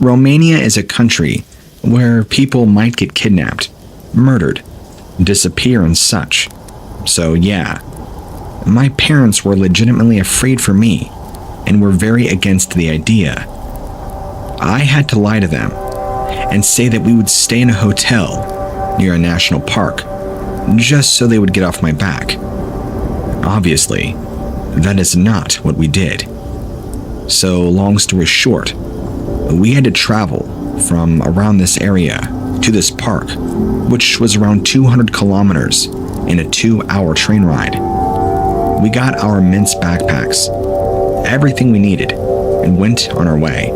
Romania is a country where people might get kidnapped, murdered, disappear, and such. So yeah, my parents were legitimately afraid for me and were very against the idea. I had to lie to them and say that we would stay in a hotel near a national park just so they would get off my back. Obviously, that is not what we did. So, long story short, we had to travel from around this area to this park, which was around 200 kilometers in a 2-hour train ride. We got our immense backpacks, everything we needed, and went on our way.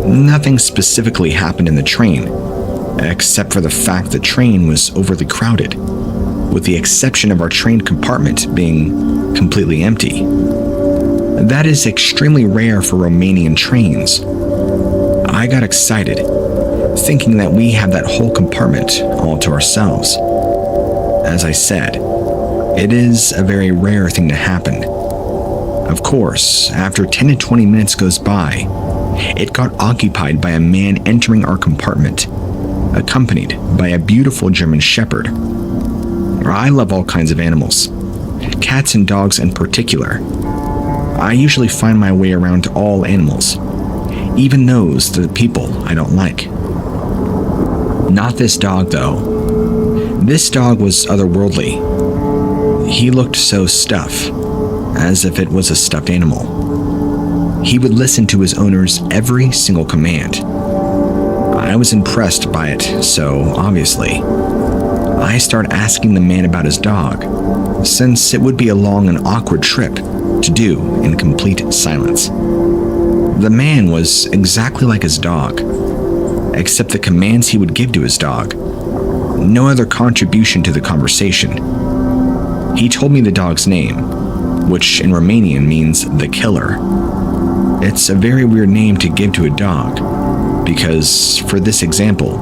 Nothing specifically happened in the train, except for the fact the train was overly crowded, with the exception of our train compartment being completely empty. That is extremely rare for Romanian trains. I got excited, thinking that we had that whole compartment all to ourselves. As I said, it is a very rare thing to happen. Of course, after 10 to 20 minutes goes by, it got occupied by a man entering our compartment, accompanied by a beautiful German Shepherd. I love all kinds of animals, cats and dogs in particular. I usually find my way around to all animals, even those that people I don't like. Not this dog, though. This dog was otherworldly. He looked so stuffed, as if it was a stuffed animal. He would listen to his owner's every single command. I was impressed by it, so obviously, I started asking the man about his dog, since it would be a long and awkward trip to do in complete silence. The man was exactly like his dog, except the commands he would give to his dog. No other contribution to the conversation. He told me the dog's name, which in Romanian means the killer. It's a very weird name to give to a dog, because for this example,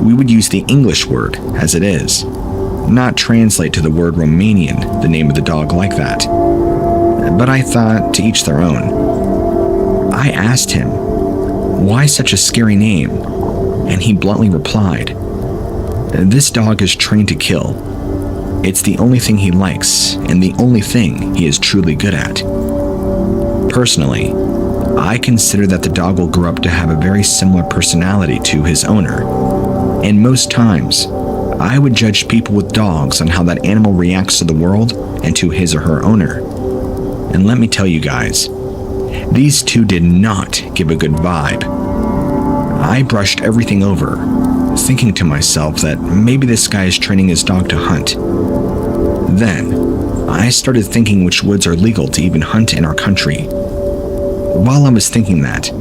we would use the English word as it is, not translate to the word Romanian the name of the dog like that. But I thought, to each their own. I asked him, why such a scary name? And he bluntly replied, this dog is trained to kill. It's the only thing he likes, and the only thing he is truly good at. Personally, I consider that the dog will grow up to have a very similar personality to his owner, and most times, I would judge people with dogs on how that animal reacts to the world and to his or her owner. And let me tell you guys, these two did not give a good vibe. I brushed everything over, thinking to myself that maybe this guy is training his dog to hunt. Then, I started thinking which woods are legal to even hunt in our country. While I was thinking that,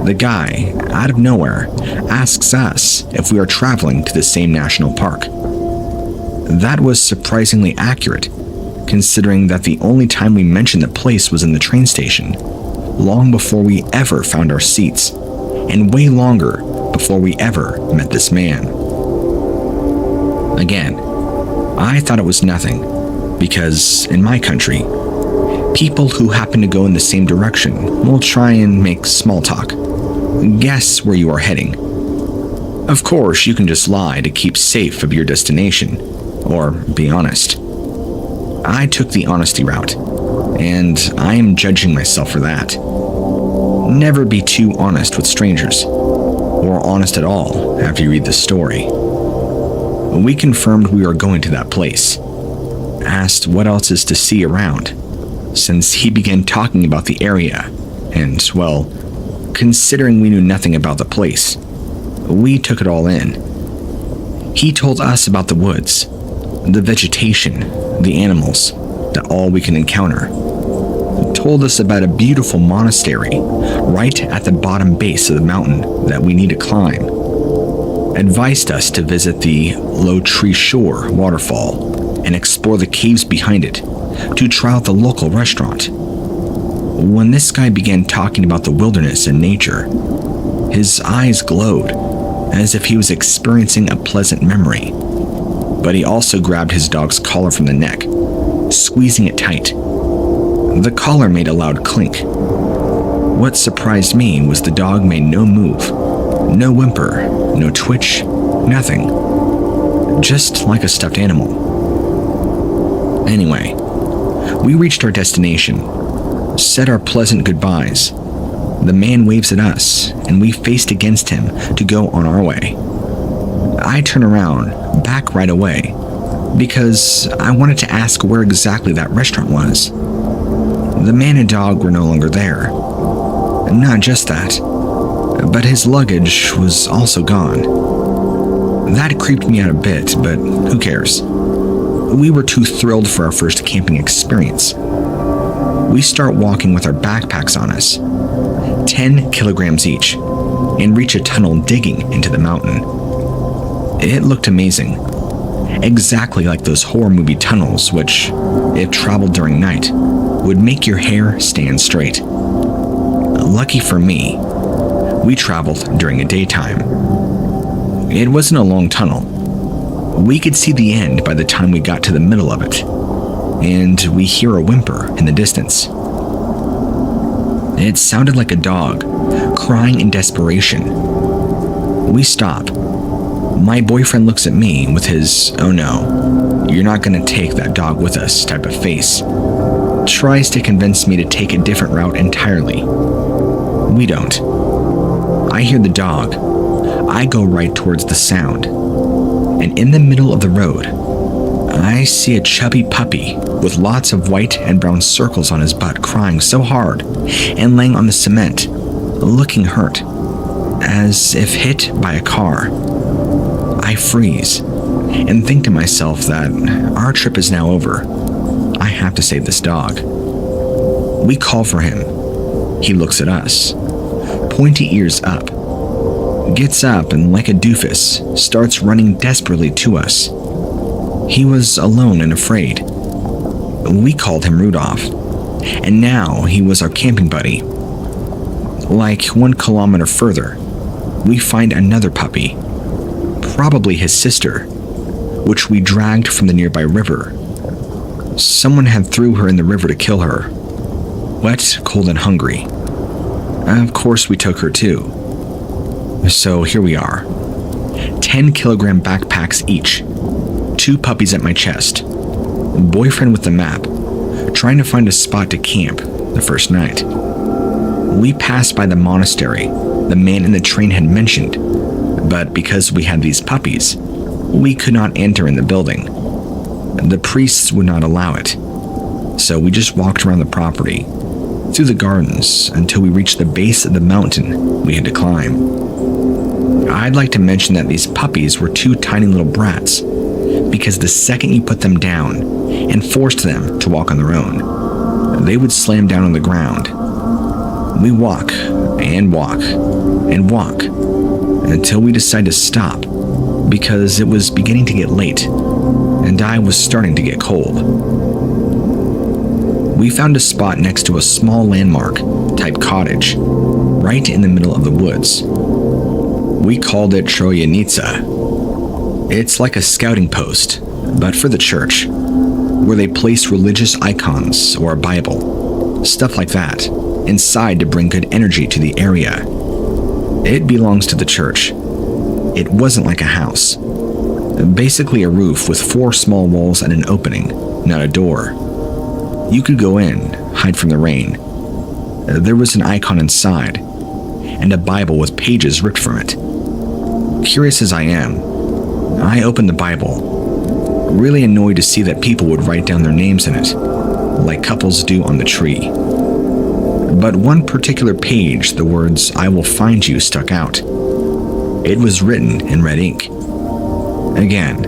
the guy, out of nowhere, asks us if we are traveling to the same national park. That was surprisingly accurate, considering that the only time we mentioned the place was in the train station, long before we ever found our seats, and way longer before we ever met this man. Again, I thought it was nothing, because in my country, people who happen to go in the same direction will try and make small talk, guess where you are heading. Of course, you can just lie to keep safe of your destination, or be honest. I took the honesty route, and I am judging myself for that. Never be too honest with strangers, or honest at all after you read the story. We confirmed we were going to that place, asked what else is to see around, since he began talking about the area, and, well, considering we knew nothing about the place, we took it all in. He told us about the woods, the vegetation, the animals, that all we can encounter. Told us about a beautiful monastery right at the bottom base of the mountain that we need to climb. Advised us to visit the Low Tree Shore waterfall and explore the caves behind it, to try out the local restaurant. When this guy began talking about the wilderness and nature, his eyes glowed as if he was experiencing a pleasant memory. But he also grabbed his dog's collar from the neck, squeezing it tight. The collar made a loud clink. What surprised me was the dog made no move, no whimper, no twitch, nothing. Just like a stuffed animal. Anyway, we reached our destination, said our pleasant goodbyes. The man waves at us, and we faced against him to go on our way. I turn around, back right away, because I wanted to ask where exactly that restaurant was. The man and dog were no longer there. Not just that, but his luggage was also gone. That creeped me out a bit, but who cares? We were too thrilled for our first camping experience. We start walking with our backpacks on us, 10 kilograms each, and reach a tunnel digging into the mountain. It looked amazing, exactly like those horror movie tunnels which, if traveled during night, would make your hair stand straight. Lucky for me, we traveled during a daytime. It wasn't a long tunnel. We could see the end by the time we got to the middle of it, and we hear a whimper in the distance. It sounded like a dog, crying in desperation. We stop. My boyfriend looks at me with his, "Oh no, you're not gonna take that dog with us" type of face. Tries to convince me to take a different route entirely. We don't. I hear the dog. I go right towards the sound. And in the middle of the road, I see a chubby puppy with lots of white and brown circles on his butt crying so hard and laying on the cement, looking hurt, as if hit by a car. I freeze and think to myself that our trip is now over. I have to save this dog. We call for him. He looks at us, pointy ears up, gets up and like a doofus, starts running desperately to us. He was alone and afraid. We called him Rudolph, and now he was our camping buddy. Like 1 kilometer further, we find another puppy, probably his sister, which we dragged from the nearby river. Someone had threw her in the river to kill her. Wet, cold, and hungry. Of course we took her too. So here we are. 10-kilogram backpacks each. 2 puppies at my chest. Boyfriend with the map, trying to find a spot to camp the first night. We passed by the monastery the man in the train had mentioned, but because we had these puppies, we could not enter in the building. The priests would not allow it, so we just walked around the property, through the gardens, until we reached the base of the mountain we had to climb. I'd like to mention that these puppies were 2 tiny little brats, because the second you put them down and forced them to walk on their own, they would slam down on the ground. We walk and walk and walk until we decide to stop, because it was beginning to get late and I was starting to get cold. We found a spot next to a small landmark type cottage, right in the middle of the woods. We called it Troyanitsa. It's like a scouting post, but for the church, where they place religious icons or a Bible, stuff like that, inside to bring good energy to the area. It belongs to the church. It wasn't like a house. Basically a roof with 4 small walls and an opening, not a door. You could go in, hide from the rain. There was an icon inside, and a Bible with pages ripped from it. Curious as I am, I opened the Bible, really annoyed to see that people would write down their names in it, like couples do on the tree. But one particular page, the words, "I will find you," stuck out. It was written in red ink. Again,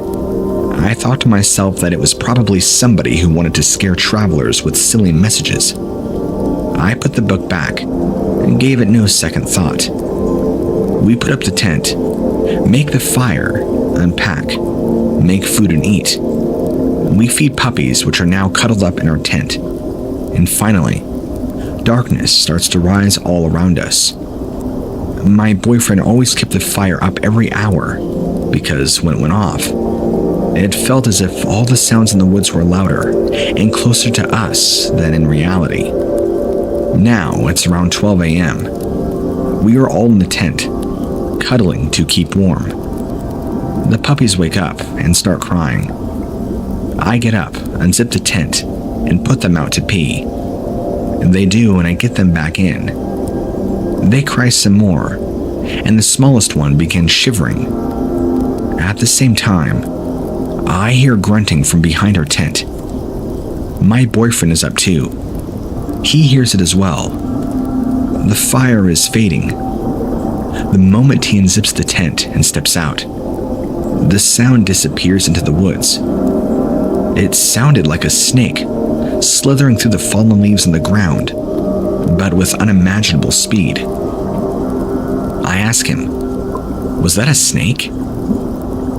I thought to myself that it was probably somebody who wanted to scare travelers with silly messages. I put the book back and gave it no second thought. We put up the tent, make the fire, unpack, make food and eat. We feed puppies, which are now cuddled up in our tent. And finally, darkness starts to rise all around us. My boyfriend always kept the fire up every hour, because when it went off, it felt as if all the sounds in the woods were louder and closer to us than in reality. Now it's around 12 a.m. We are all in the tent, cuddling to keep warm. The puppies wake up and start crying. I get up, unzip the tent, and put them out to pee. They do, and I get them back in. They cry some more, and the smallest one begins shivering. At the same time, I hear grunting from behind our tent. My boyfriend is up too. He hears it as well. The fire is fading. The moment he unzips the tent and steps out, the sound disappears into the woods. It sounded like a snake slithering through the fallen leaves on the ground, but with unimaginable speed. I ask him, "Was that a snake?"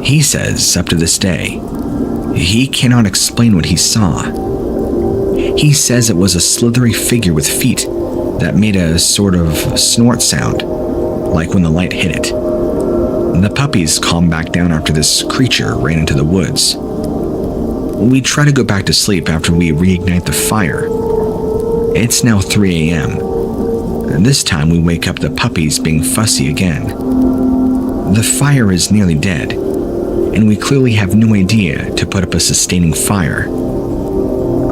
He says, up to this day, he cannot explain what he saw. He says it was a slithery figure with feet that made a sort of snort sound, like when the light hit it. The puppies calmed back down after this creature ran into the woods. We try to go back to sleep after we reignite the fire. It's now 3 a.m. This time we wake up the puppies being fussy again. The fire is nearly dead, and we clearly have no idea to put up a sustaining fire.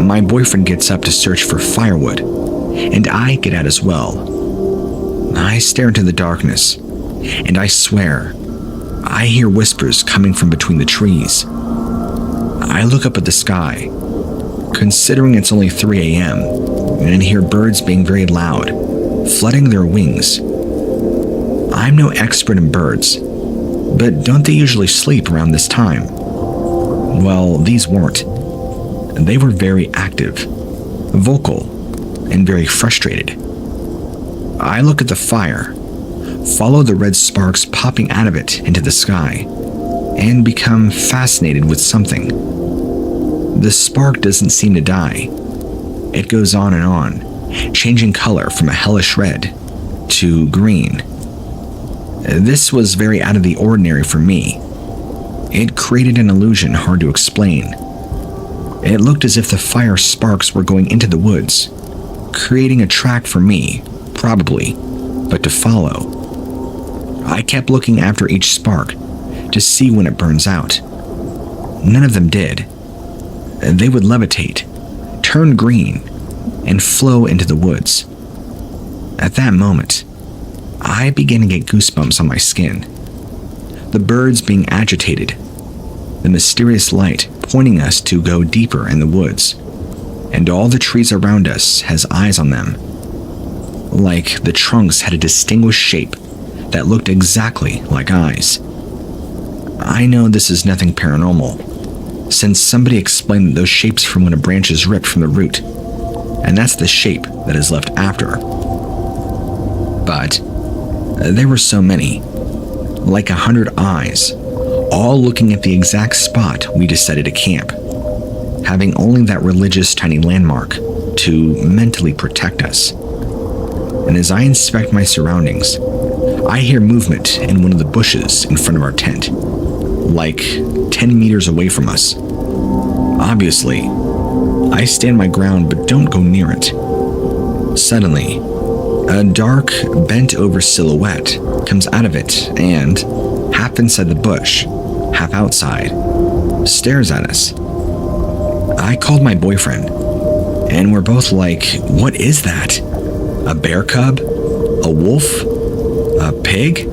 My boyfriend gets up to search for firewood, and I get out as well. I stare into the darkness, and I swear, I hear whispers coming from between the trees. I look up at the sky, considering it's only 3 a.m., and hear birds being very loud, flooding their wings. I'm no expert in birds, but don't they usually sleep around this time? Well, these weren't. They were very active, vocal, and very frustrated. I look at the fire, follow the red sparks popping out of it into the sky, and become fascinated with something. The spark doesn't seem to die. It goes on and on, changing color from a hellish red to green. This was very out of the ordinary for me. It created an illusion hard to explain. It looked as if the fire sparks were going into the woods, creating a track for me, probably, but to follow. I kept looking after each spark to see when it burns out. None of them did. They would levitate, turn green, and flow into the woods. At that moment, I began to get goosebumps on my skin. The birds being agitated, the mysterious light pointing us to go deeper in the woods, and all the trees around us has eyes on them. Like the trunks had a distinguished shape that looked exactly like eyes. I know this is nothing paranormal, since somebody explained that those shapes from when a branch is ripped from the root, and that's the shape that is left after. But there were so many, like 100 eyes, all looking at the exact spot we decided to camp, having only that religious tiny landmark to mentally protect us. And as I inspect my surroundings, I hear movement in one of the bushes in front of our tent, like 10 meters away from us. Obviously, I stand my ground but don't go near it. Suddenly, a dark, bent-over silhouette comes out of it and, half inside the bush, half outside, stares at us. I called my boyfriend, and we're both like, "What is that? A bear cub? A wolf? A pig?"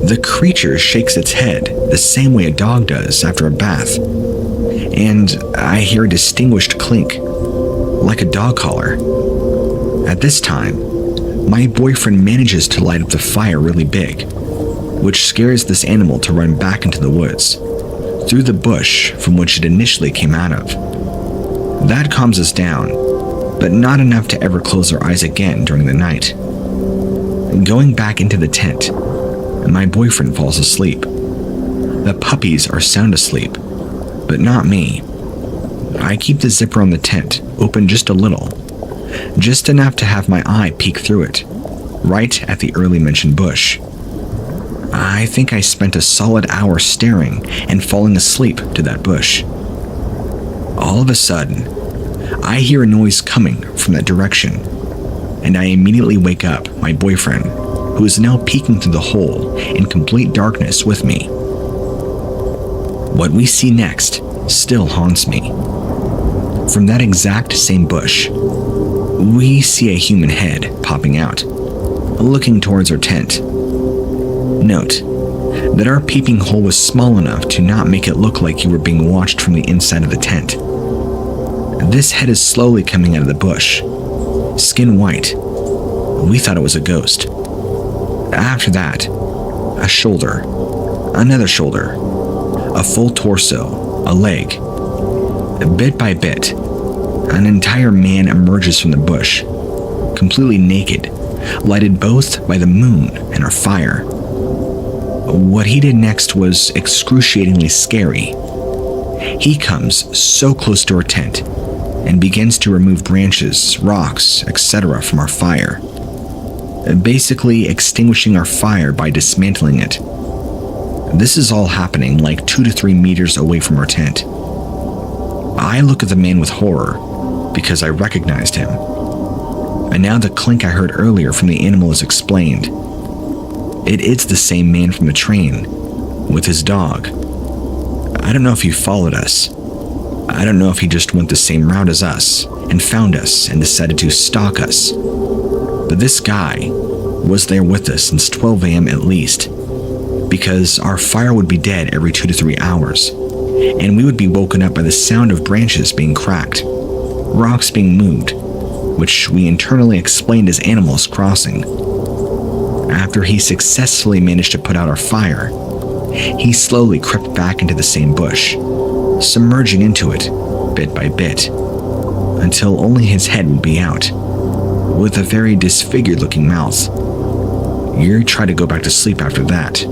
The creature shakes its head the same way a dog does after a bath, and I hear a distinguished clink, like a dog collar. At this time, my boyfriend manages to light up the fire really big, which scares this animal to run back into the woods, through the bush from which it initially came out of. That calms us down, but not enough to ever close our eyes again during the night. Going back into the tent, my boyfriend falls asleep. The puppies are sound asleep, but not me. I keep the zipper on the tent open just a little, just enough to have my eye peek through it, right at the early mentioned bush. I think I spent a solid hour staring and falling asleep to that bush. All of a sudden, I hear a noise coming from that direction, and I immediately wake up my boyfriend, who is now peeking through the hole in complete darkness with me. What we see next still haunts me. From that exact same bush, we see a human head popping out, looking towards our tent. Note that our peeping hole was small enough to not make it look like you were being watched from the inside of the tent. This head is slowly coming out of the bush, skin white. We thought it was a ghost. After that, a shoulder, another shoulder, a full torso, a leg. Bit by bit, an entire man emerges from the bush, completely naked, lighted both by the moon and our fire. What he did next was excruciatingly scary. He comes so close to our tent and begins to remove branches, rocks, etc. from our fire, basically extinguishing our fire by dismantling it. This is all happening like 2 to 3 meters away from our tent. I look at the man with horror because I recognized him. And now the clink I heard earlier from the animal is explained. It is the same man from the train with his dog. I don't know if he followed us. I don't know if he just went the same route as us and found us and decided to stalk us. But this guy was there with us since 12 a.m. at least, because our fire would be dead every 2 to 3 hours, and we would be woken up by the sound of branches being cracked, rocks being moved, which we internally explained as animals crossing. After he successfully managed to put out our fire, he slowly crept back into the same bush, submerging into it bit by bit, until only his head would be out, with a very disfigured looking mouth. You try to go back to sleep after that.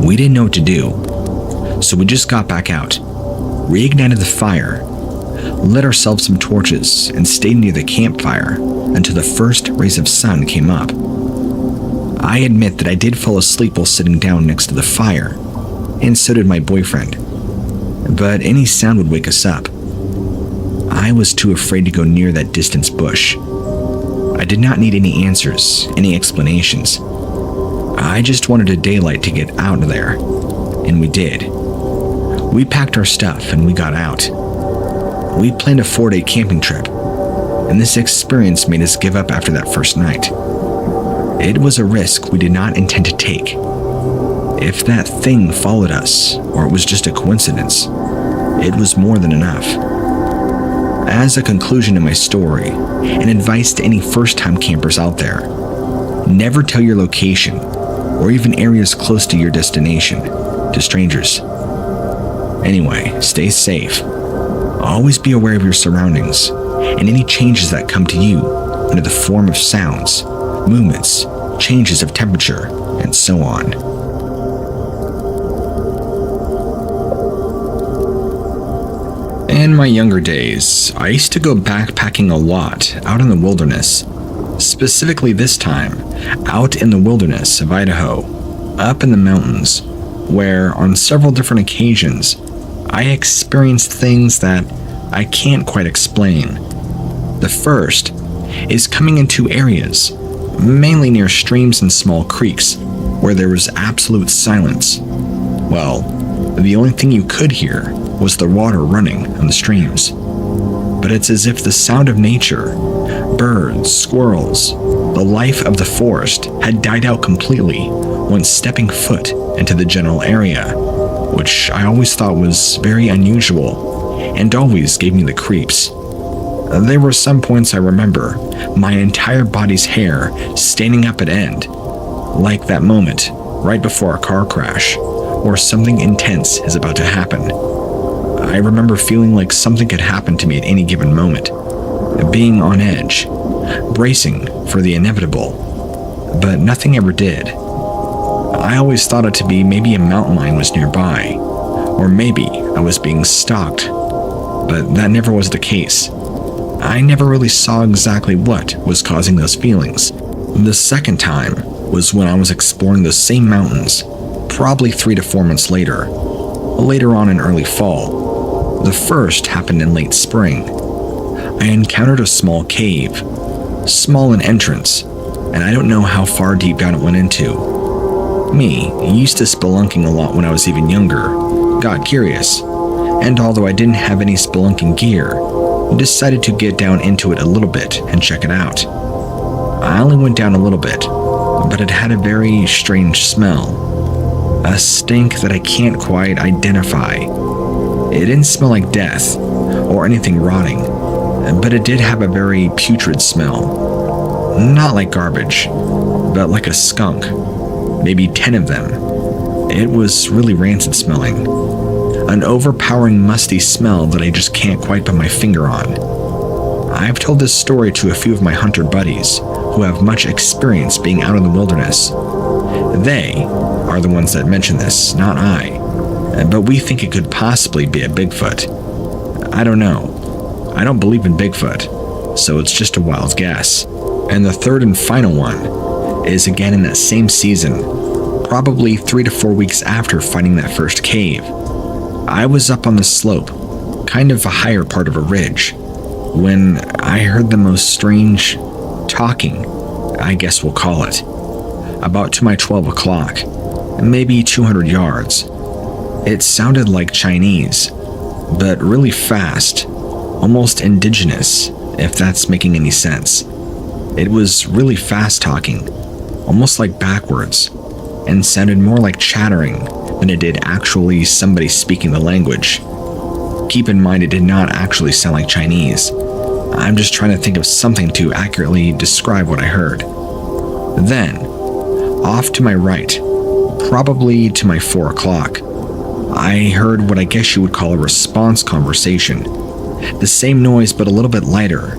We didn't know what to do, so we just got back out, reignited the fire, lit ourselves some torches, and stayed near the campfire until the first rays of sun came up. I admit that I did fall asleep while sitting down next to the fire, and so did my boyfriend, but any sound would wake us up. I was too afraid to go near that distant bush. I did not need any answers, any explanations. I just wanted a daylight to get out of there, and we did. We packed our stuff and we got out. We planned a 4-day camping trip, and this experience made us give up after that first night. It was a risk we did not intend to take. If that thing followed us, or it was just a coincidence, it was more than enough. As a conclusion to my story, and advice to any first-time campers out there, never tell your location, or even areas close to your destination, to strangers. Anyway, stay safe. Always be aware of your surroundings, and any changes that come to you under the form of sounds, movements, changes of temperature, and so on. In my younger days, I used to go backpacking a lot out in the wilderness, specifically this time, out in the wilderness of Idaho, up in the mountains, where on several different occasions, I experienced things that I can't quite explain. The first is coming into areas, mainly near streams and small creeks, where there was absolute silence. Well, the only thing you could hear was the water running on the streams. But it's as if the sound of nature, birds, squirrels, the life of the forest had died out completely when stepping foot into the general area, which I always thought was very unusual and always gave me the creeps. There were some points I remember my entire body's hair standing up at end, like that moment right before a car crash, or something intense is about to happen. I remember feeling like something could happen to me at any given moment, being on edge, bracing for the inevitable, but nothing ever did. I always thought it to be maybe a mountain lion was nearby, or maybe I was being stalked, but that never was the case. I never really saw exactly what was causing those feelings. The second time was when I was exploring those same mountains, probably 3 to 4 months later on in early fall. The first happened in late spring. I encountered a small cave, small in entrance, and I don't know how far deep down it went into. Me, used to spelunking a lot when I was even younger, got curious, and although I didn't have any spelunking gear, decided to get down into it a little bit and check it out. I only went down a little bit, but it had a very strange smell. A stink that I can't quite identify. It didn't smell like death or anything rotting, but it did have a very putrid smell. Not like garbage, but like a skunk. Maybe 10 of them. It was really rancid smelling. An overpowering musty smell that I just can't quite put my finger on. I've told this story to a few of my hunter buddies who have much experience being out in the wilderness. They are the ones that mention this, not I, but we think it could possibly be a Bigfoot. I don't know. I don't believe in Bigfoot, so it's just a wild guess. And the third and final one is again in that same season, probably 3 to 4 weeks after finding that first cave. I was up on the slope, kind of a higher part of a ridge, when I heard the most strange talking, I guess we'll call it, about to my 12 o'clock, maybe 200 yards. It sounded like Chinese, but really fast, almost indigenous, if that's making any sense. It was really fast talking, almost like backwards, and sounded more like chattering than it did actually somebody speaking the language. Keep in mind it did not actually sound like Chinese. I'm just trying to think of something to accurately describe what I heard. Then, off to my right, probably to my 4 o'clock, I heard what I guess you would call a response conversation. The same noise but a little bit lighter,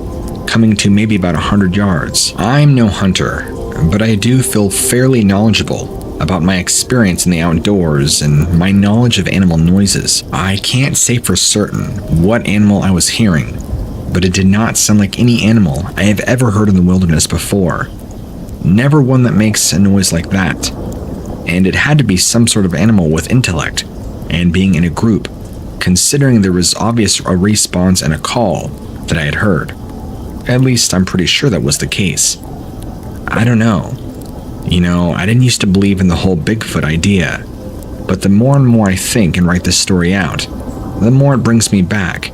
coming to maybe about 100 yards. I'm no hunter, but I do feel fairly knowledgeable about my experience in the outdoors and my knowledge of animal noises. I can't say for certain what animal I was hearing, but it did not sound like any animal I have ever heard in the wilderness before. Never one that makes a noise like that. And it had to be some sort of animal with intellect, and being in a group, considering there was obvious a response and a call that I had heard. At least I'm pretty sure that was the case. I don't know. You know, I didn't used to believe in the whole Bigfoot idea, but the more and more I think and write this story out, the more it brings me back,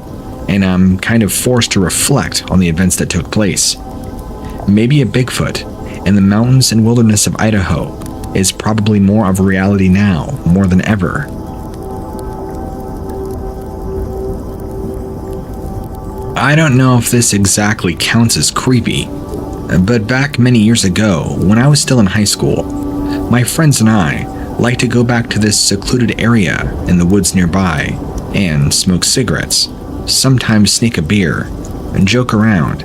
and I'm kind of forced to reflect on the events that took place. Maybe a Bigfoot in the mountains and wilderness of Idaho is probably more of a reality now, more than ever. I don't know if this exactly counts as creepy, but back many years ago, when I was still in high school, my friends and I liked to go back to this secluded area in the woods nearby and smoke cigarettes, sometimes sneak a beer, and joke around.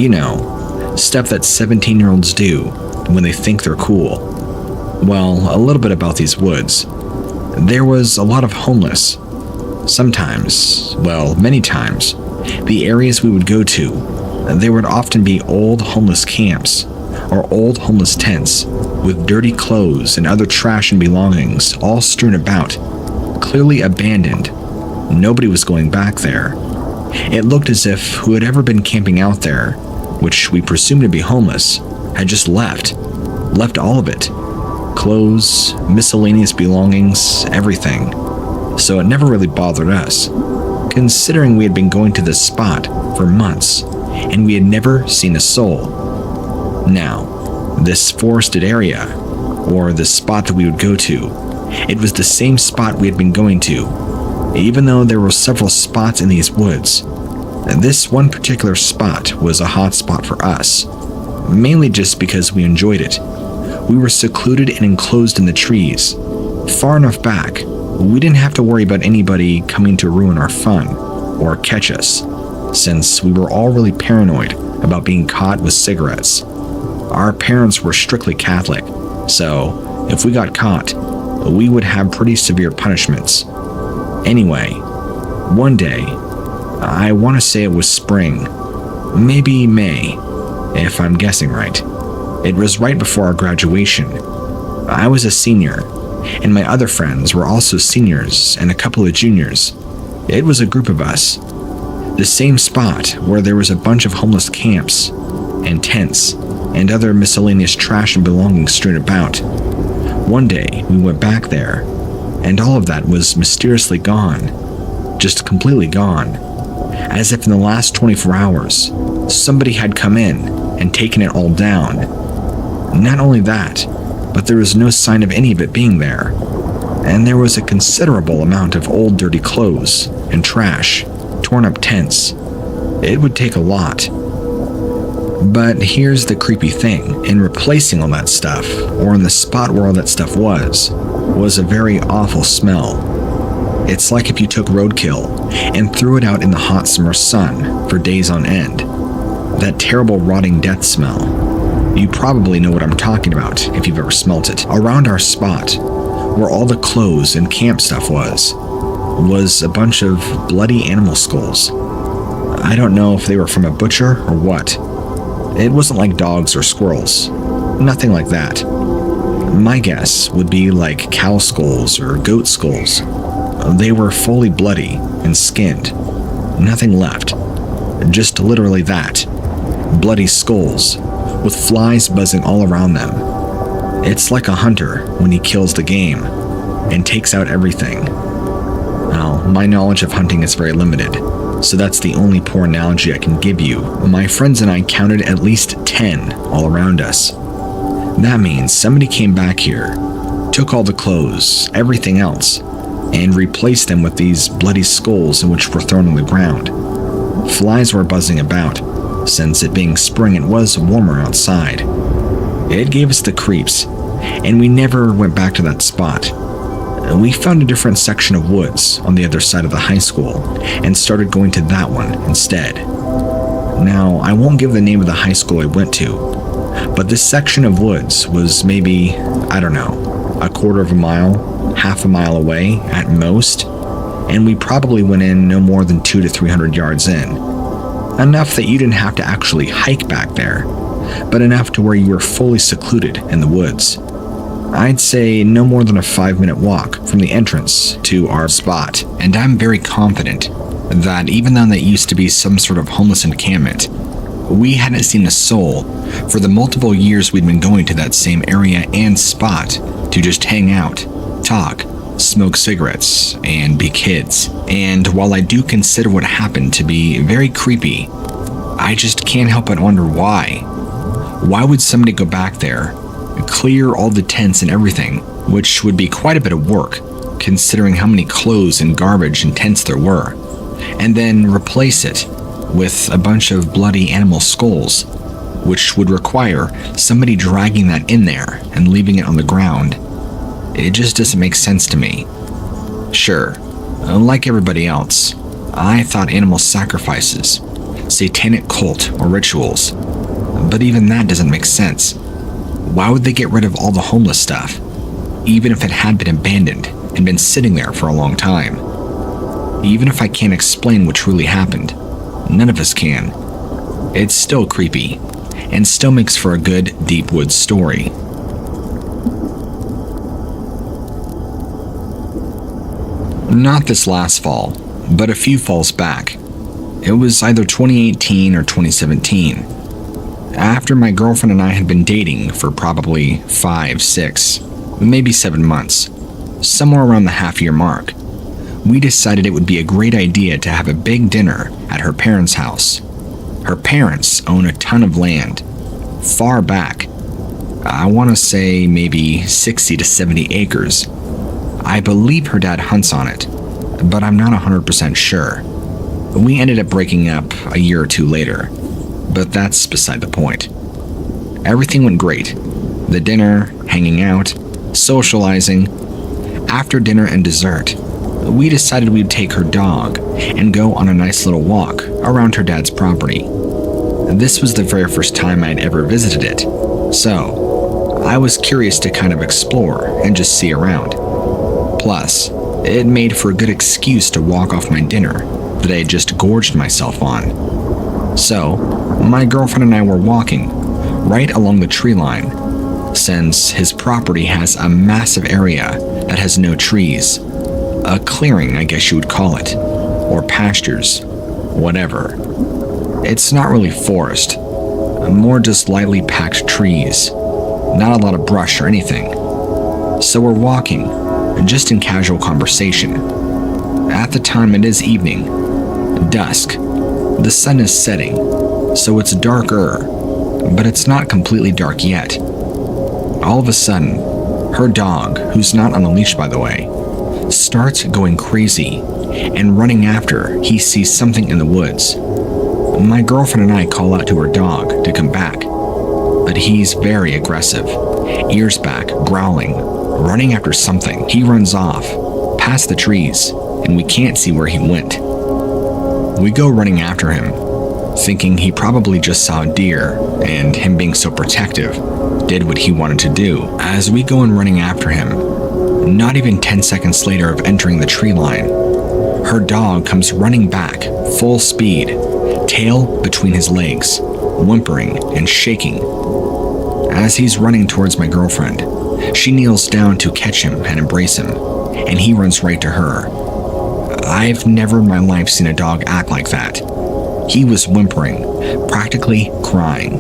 You know, stuff that 17-year-olds do when they think they're cool. Well, a little bit about these woods. There was a lot of homeless. Sometimes, well, many times, the areas we would go to, there would often be old homeless camps or old homeless tents with dirty clothes and other trash and belongings all strewn about, clearly abandoned. Nobody was going back there. It looked as if who had ever been camping out there, which we presumed to be homeless, had just left all of it. Clothes, miscellaneous belongings, everything. So it never really bothered us, considering we had been going to this spot for months, and we had never seen a soul. Now, this forested area, or the spot that we would go to, it was the same spot we had been going to, even though there were several spots in these woods. This one particular spot was a hot spot for us, mainly just because we enjoyed it. We were secluded and enclosed in the trees, far enough back we didn't have to worry about anybody coming to ruin our fun or catch us, since we were all really paranoid about being caught with cigarettes. Our parents were strictly Catholic, so if we got caught, we would have pretty severe punishments. Anyway, one day, I want to say it was spring, maybe May, if I'm guessing right. It was right before our graduation. I was a senior, and my other friends were also seniors and a couple of juniors. It was a group of us. The same spot where there was a bunch of homeless camps. and tents and other miscellaneous trash and belongings strewn about. One day, we went back there, and all of that was mysteriously gone. Just completely gone. As if in the last 24 hours, somebody had come in and taken it all down. Not only that, but there was no sign of any of it being there. And there was a considerable amount of old dirty clothes and trash, torn up tents. It would take a lot. But here's the creepy thing. In replacing all that stuff, or in the spot where all that stuff was a very awful smell. It's like if you took roadkill and threw it out in the hot summer sun for days on end. That terrible rotting death smell. You probably know what I'm talking about if you've ever smelt it. Around our spot, where all the clothes and camp stuff was a bunch of bloody animal skulls. I don't know if they were from a butcher or what. It wasn't like dogs or squirrels. Nothing like that. My guess would be like cow skulls or goat skulls. They were fully bloody and skinned. Nothing left. Just literally that. Bloody skulls, with flies buzzing all around them. It's like a hunter when he kills the game and takes out everything. Well, my knowledge of hunting is very limited, so that's the only poor analogy I can give you. My friends and I counted at least 10 all around us. That means somebody came back here, took all the clothes, everything else, and replaced them with these bloody skulls which were thrown on the ground. Flies were buzzing about, since it being spring it was warmer outside. It gave us the creeps, and we never went back to that spot. We found a different section of woods on the other side of the high school and started going to that one instead. Now, I won't give the name of the high school I went to, but this section of woods was maybe, I don't know, a quarter of a mile, half a mile away at most, and we probably went in no more than 200 to 300 yards in. Enough that you didn't have to actually hike back there, but enough to where you were fully secluded in the woods. I'd say no more than a 5-minute walk from the entrance to our spot, and I'm very confident that even though that used to be some sort of homeless encampment, we hadn't seen a soul for the multiple years we'd been going to that same area and spot to just hang out, talk, smoke cigarettes, and be kids. And while I do consider what happened to be very creepy, I just can't help but wonder why. Why would somebody go back there, clear all the tents and everything, which would be quite a bit of work, considering how many clothes and garbage and tents there were, and then replace it with a bunch of bloody animal skulls, which would require somebody dragging that in there and leaving it on the ground. It just doesn't make sense to me. Sure, like everybody else, I thought animal sacrifices, satanic cult or rituals, but even that doesn't make sense. Why would they get rid of all the homeless stuff, even if it had been abandoned and been sitting there for a long time? Even if I can't explain what truly happened, none of us can. It's still creepy, and still makes for a good deep woods story. Not this last fall, but a few falls back. It was either 2018 or 2017. After my girlfriend and I had been dating for probably 5, 6, maybe 7 months, somewhere around the half-year mark, we decided it would be a great idea to have a big dinner at her parents' house. Her parents own a ton of land, far back. I want to say maybe 60 to 70 acres. I believe her dad hunts on it, but I'm not 100% sure. We ended up breaking up a year or two later, but that's beside the point. Everything went great. The dinner, hanging out, socializing. After dinner and dessert, we decided we'd take her dog and go on a nice little walk around her dad's property. This was the very first time I'd ever visited it, so I was curious to kind of explore and just see around. Plus, it made for a good excuse to walk off my dinner that I had just gorged myself on. So, my girlfriend and I were walking right along the tree line, since his property has a massive area that has no trees. A clearing, I guess you would call it, or pastures, whatever. It's not really forest, More just lightly packed trees, not a lot of brush or anything. So we're walking, just in casual conversation. At the time it is evening, dusk. The sun is setting, so it's darker, but it's not completely dark yet. All of a sudden, her dog, who's not on a leash by the way, starts going crazy and running after he sees something in the woods. My girlfriend and I call out to her dog to come back, but he's very aggressive, ears back, growling, running after something. He runs off, past the trees, and we can't see where he went. We go running after him, thinking he probably just saw a deer, and him being so protective, did what he wanted to do. As we go and running after him, not even 10 seconds later of entering the tree line, her dog comes running back, full speed, tail between his legs, whimpering and shaking. As he's running towards my girlfriend, she kneels down to catch him and embrace him, and he runs right to her. I've never in my life seen a dog act like that. He was whimpering, practically crying.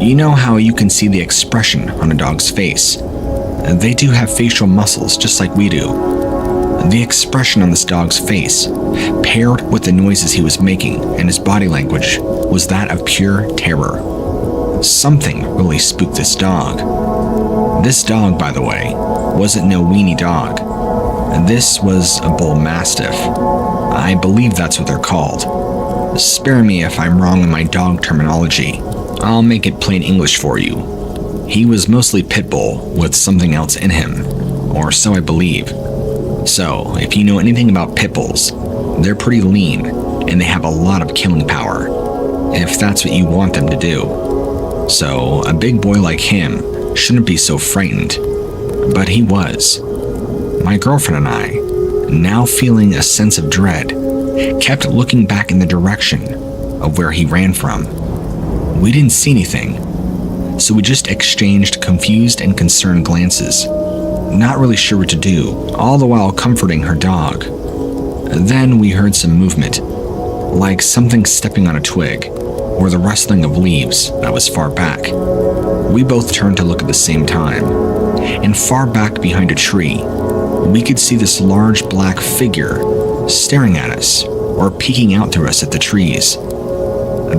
You know how you can see the expression on a dog's face? They do have facial muscles just like we do. The expression on this dog's face, paired with the noises he was making and his body language, was that of pure terror. Something really spooked this dog. This dog, by the way, wasn't no weenie dog. This was a bull mastiff. I believe that's what they're called. Spare me if I'm wrong in my dog terminology. I'll make it plain English for you. He was mostly pit bull with something else in him, or so I believe. So, if you know anything about pit bulls, they're pretty lean, and they have a lot of killing power, if that's what you want them to do. So, a big boy like him shouldn't be so frightened, but he was. My girlfriend and I, now feeling a sense of dread, kept looking back in the direction of where he ran from. We didn't see anything, so we just exchanged confused and concerned glances, not really sure what to do, all the while comforting her dog. Then we heard some movement, like something stepping on a twig, or the rustling of leaves that was far back. We both turned to look at the same time, and far back behind a tree, we could see this large black figure staring at us or peeking out through us at the trees.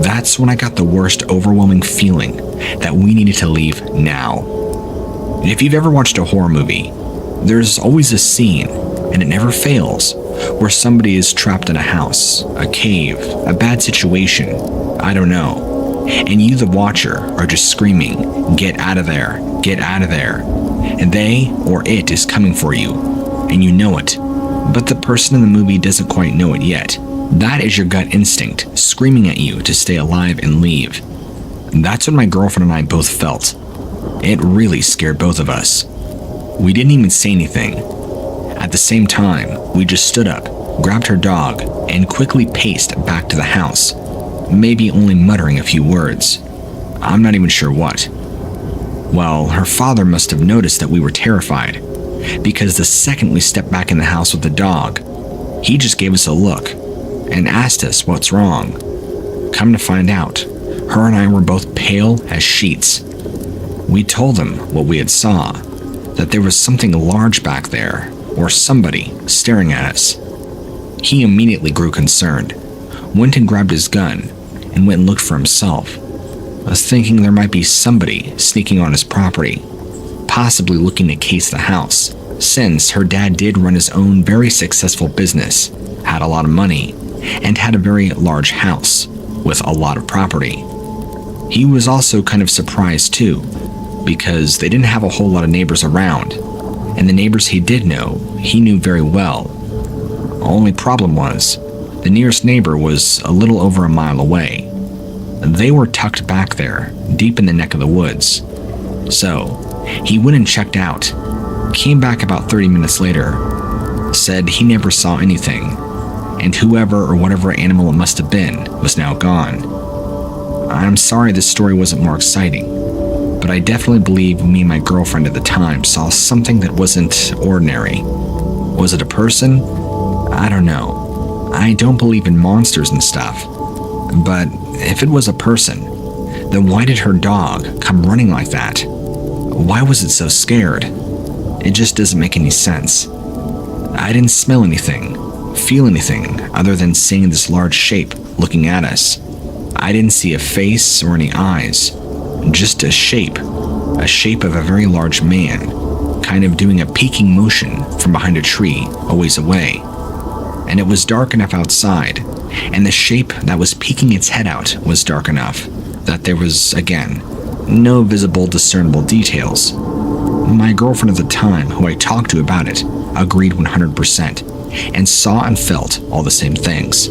That's when I got the worst overwhelming feeling that we needed to leave now. If you've ever watched a horror movie, there's always a scene, and it never fails, where somebody is trapped in a house, a cave, a bad situation, I don't know, and you, the watcher, are just screaming, "Get out of there, get out of there," and they or it is coming for you, and you know it, but the person in the movie doesn't quite know it yet. That is your gut instinct screaming at you to stay alive and leave. That's what my girlfriend and I both felt. It really scared both of us. We didn't even say anything. At the same time, we just stood up, grabbed her dog, and quickly paced back to the house, maybe only muttering a few words. I'm not even sure what. Well, her father must have noticed that we were terrified, because the second we stepped back in the house with the dog, he just gave us a look and asked us what's wrong. Come to find out, her and I were both pale as sheets. We told him what we had saw, that there was something large back there, or somebody staring at us. He immediately grew concerned, went and grabbed his gun, and went and looked for himself. I was thinking there might be somebody sneaking on his property, possibly looking to case the house, since her dad did run his own very successful business, had a lot of money, and had a very large house with a lot of property. He was also kind of surprised too, because they didn't have a whole lot of neighbors around, and the neighbors he did know, he knew very well. Only problem was, the nearest neighbor was a little over a mile away. They were tucked back there, deep in the neck of the woods. So, he went and checked out, came back about 30 minutes later, said he never saw anything, and whoever or whatever animal it must have been was now gone. I'm sorry this story wasn't more exciting, but I definitely believe me and my girlfriend at the time saw something that wasn't ordinary. Was it a person? I don't know. I don't believe in monsters and stuff, but if it was a person, Then why did her dog come running like that? Why was it so scared? It just doesn't make any sense. I didn't smell anything, feel anything other than seeing this large shape looking at us. I didn't see a face or any eyes, just a shape of a very large man, kind of doing a peeking motion from behind a tree a ways away. And it was dark enough outside, and the shape that was peeking its head out was dark enough that there was, again, no visible discernible details. My girlfriend at the time, who I talked to about it, agreed 100% and saw and felt all the same things.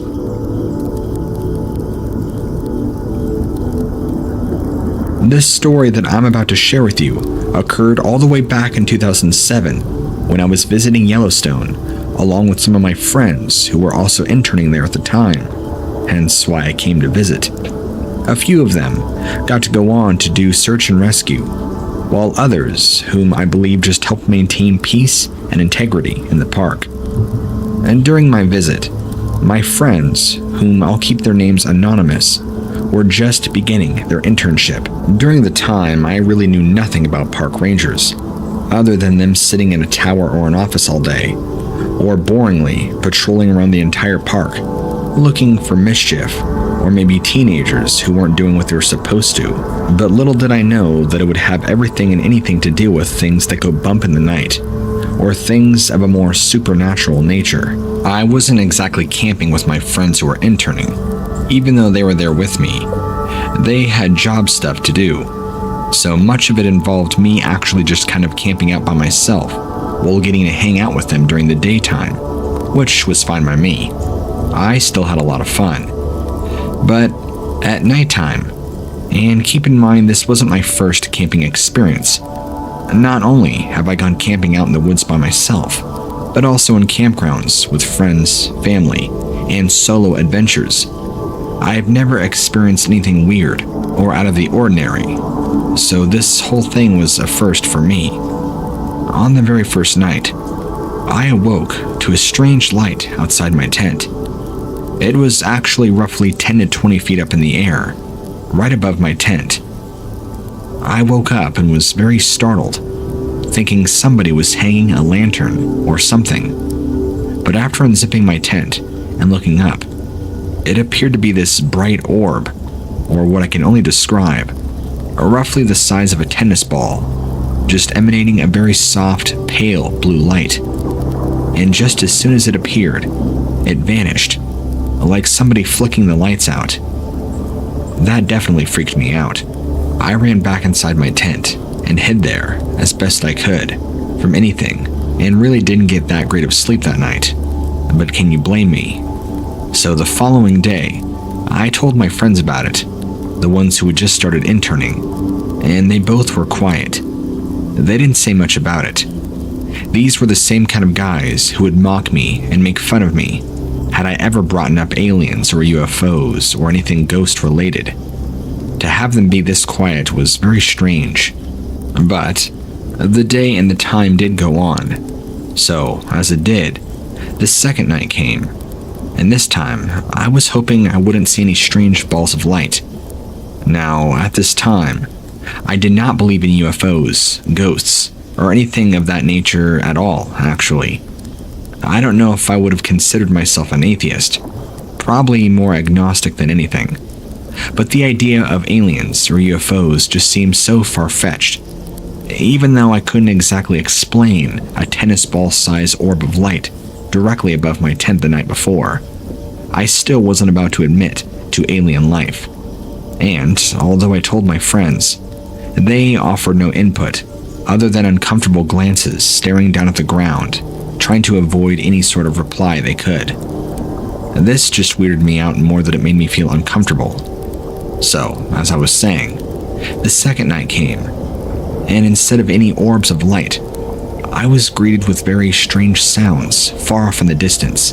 This story that I'm about to share with you occurred all the way back in 2007 when I was visiting Yellowstone along with some of my friends who were also interning there at the time, hence why I came to visit. A few of them got to go on to do search and rescue, while others, whom I believe just helped maintain peace and integrity in the park. And during my visit, my friends, whom I'll keep their names anonymous, were just beginning their internship. During the time, I really knew nothing about park rangers, other than them sitting in a tower or an office all day, or boringly patrolling around the entire park, looking for mischief, or maybe teenagers who weren't doing what they were supposed to. But little did I know that it would have everything and anything to do with things that go bump in the night, or things of a more supernatural nature. I wasn't exactly camping with my friends who were interning, even though they were there with me. They had job stuff to do, so much of it involved me actually just kind of camping out by myself while getting to hang out with them during the daytime, which was fine by me. I still had a lot of fun. But at nighttime, and keep in mind this wasn't my first camping experience, not only have I gone camping out in the woods by myself, but also in campgrounds with friends, family, and solo adventures. I have never experienced anything weird or out of the ordinary, so this whole thing was a first for me. On the very first night, I awoke to a strange light outside my tent. It was actually roughly 10 to 20 feet up in the air, right above my tent. I woke up and was very startled, thinking somebody was hanging a lantern or something. But after unzipping my tent and looking up, it appeared to be this bright orb, or what I can only describe, roughly the size of a tennis ball, just emanating a very soft, pale blue light. And just as soon as it appeared, it vanished, like somebody flicking the lights out. That definitely freaked me out. I ran back inside my tent and hid there as best I could from anything, and really didn't get that great of sleep that night. But can you blame me? So the following day, I told my friends about it, the ones who had just started interning, and they both were quiet. They didn't say much about it. These were the same kind of guys who would mock me and make fun of me had I ever brought up aliens or UFOs or anything ghost-related. To have them be this quiet was very strange. But the day and the time did go on. So, as it did, the second night came, and this time I was hoping I wouldn't see any strange balls of light. Now, at this time, I did not believe in UFOs, ghosts, or anything of that nature at all, actually. I don't know if I would have considered myself an atheist, probably more agnostic than anything. But the idea of aliens or UFOs just seemed so far-fetched. Even though I couldn't exactly explain a tennis ball-sized orb of light directly above my tent the night before, I still wasn't about to admit to alien life. And although I told my friends, they offered no input other than uncomfortable glances staring down at the ground, trying to avoid any sort of reply they could. This just weirded me out more than it made me feel uncomfortable. So, as I was saying, the second night came, and instead of any orbs of light, I was greeted with very strange sounds far off in the distance.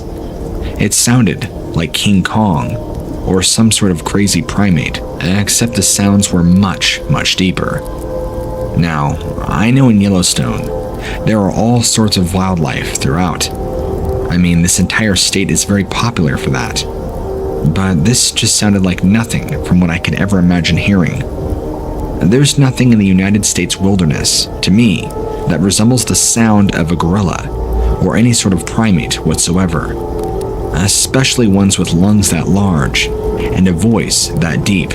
It sounded like King Kong or some sort of crazy primate, except the sounds were much, much deeper. Now, I know in Yellowstone, there are all sorts of wildlife throughout. I mean, this entire state is very popular for that. But this just sounded like nothing from what I could ever imagine hearing. There's nothing in the United States wilderness, to me, that resembles the sound of a gorilla or any sort of primate whatsoever, especially ones with lungs that large and a voice that deep.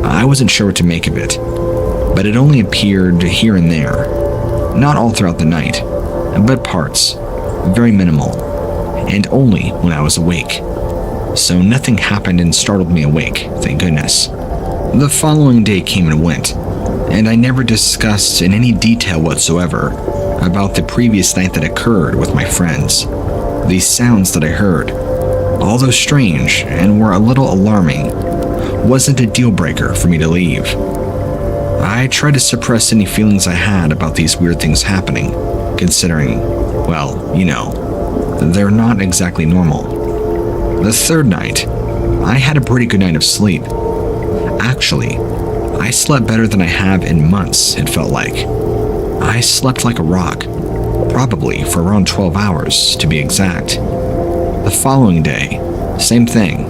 I wasn't sure what to make of it, but it only appeared here and there, not all throughout the night, but parts, very minimal, and only when I was awake. So nothing happened and startled me awake, thank goodness. The following day came and went, and I never discussed in any detail whatsoever about the previous night that occurred with my friends. These sounds that I heard, although strange and were a little alarming, wasn't a deal breaker for me to leave. I tried to suppress any feelings I had about these weird things happening, considering, well, you know, they're not exactly normal. The third night, I had a pretty good night of sleep. Actually, I slept better than I have in months, it felt like. I slept like a rock, probably for around 12 hours to be exact. The following day, same thing.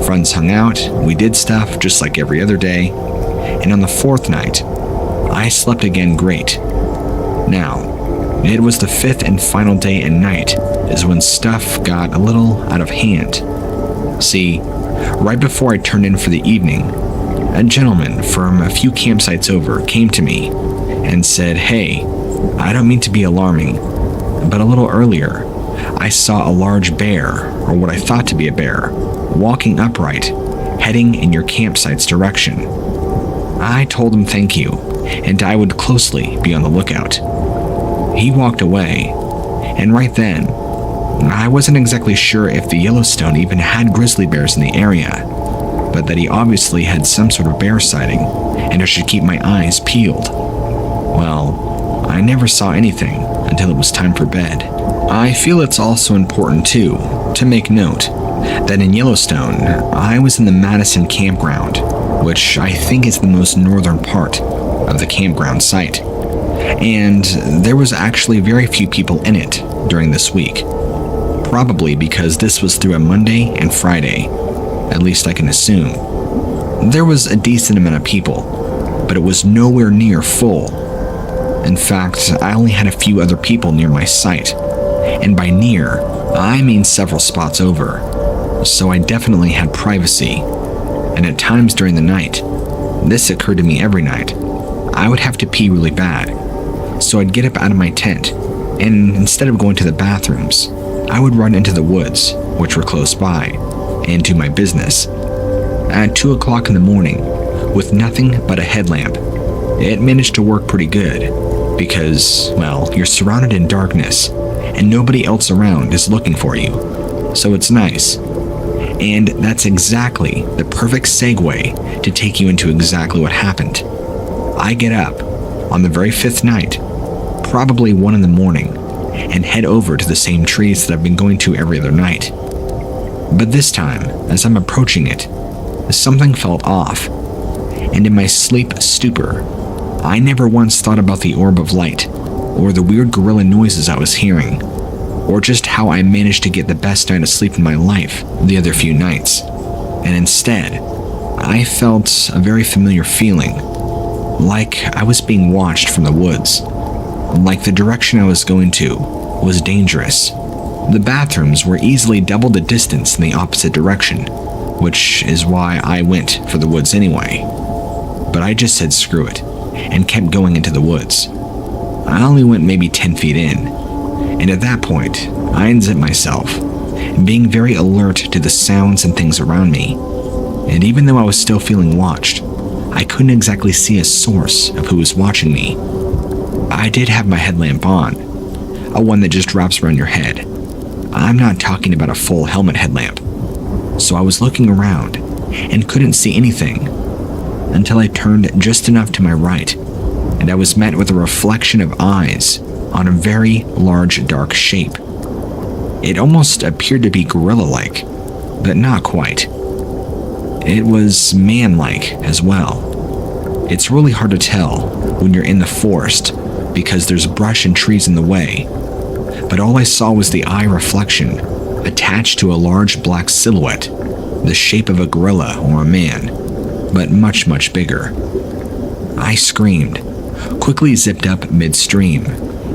Friends hung out, we did stuff just like every other day, and on the fourth night, I slept again great. Now, it was the fifth and final day and night is when stuff got a little out of hand. See, right before I turned in for the evening, a gentleman from a few campsites over came to me and said, "Hey, I don't mean to be alarming, but a little earlier, I saw a large bear, or what I thought to be a bear, walking upright, heading in your campsite's direction." I told him thank you, and I would closely be on the lookout. He walked away, and right then, I wasn't exactly sure if the Yellowstone even had grizzly bears in the area, but that he obviously had some sort of bear sighting, and I should keep my eyes peeled. Well, I never saw anything until it was time for bed. I feel it's also important, too, to make note that in Yellowstone, I was in the Madison campground, which I think is the most northern part of the campground site, and there was actually very few people in it during this week, probably because this was through a Monday and Friday, at least I can assume. There was a decent amount of people, but it was nowhere near full. In fact, I only had a few other people near my site, and by near, I mean several spots over, so I definitely had privacy. And at times during the night, this occurred to me every night, I would have to pee really bad, so I'd get up out of my tent, and instead of going to the bathrooms, I would run into the woods, which were close by, and do my business. At 2 o'clock in the morning, with nothing but a headlamp, it managed to work pretty good, because, well, you're surrounded in darkness, and nobody else around is looking for you, so it's nice. And that's exactly the perfect segue to take you into exactly what happened. I get up on the very fifth night, probably 1 in the morning, and head over to the same trees that I've been going to every other night. But this time, as I'm approaching it, something felt off, and in my sleep stupor, I never once thought about the orb of light, or the weird gorilla noises I was hearing, or just how I managed to get the best night of sleep in my life the other few nights. And instead, I felt a very familiar feeling, like I was being watched from the woods, like the direction I was going to was dangerous. The bathrooms were easily double the distance in the opposite direction, which is why I went for the woods anyway. But I just said screw it, and kept going into the woods. I only went maybe 10 feet in, and at that point, I unzipped myself, being very alert to the sounds and things around me. And even though I was still feeling watched, I couldn't exactly see a source of who was watching me. I did have my headlamp on, a one that just wraps around your head. I'm not talking about a full helmet headlamp. So I was looking around and couldn't see anything until I turned just enough to my right, and I was met with a reflection of eyes on a very large dark shape. It almost appeared to be gorilla-like, but not quite. It was man-like as well. It's really hard to tell when you're in the forest because there's brush and trees in the way, but all I saw was the eye reflection attached to a large black silhouette, the shape of a gorilla or a man, but much, much bigger. I screamed, quickly zipped up midstream,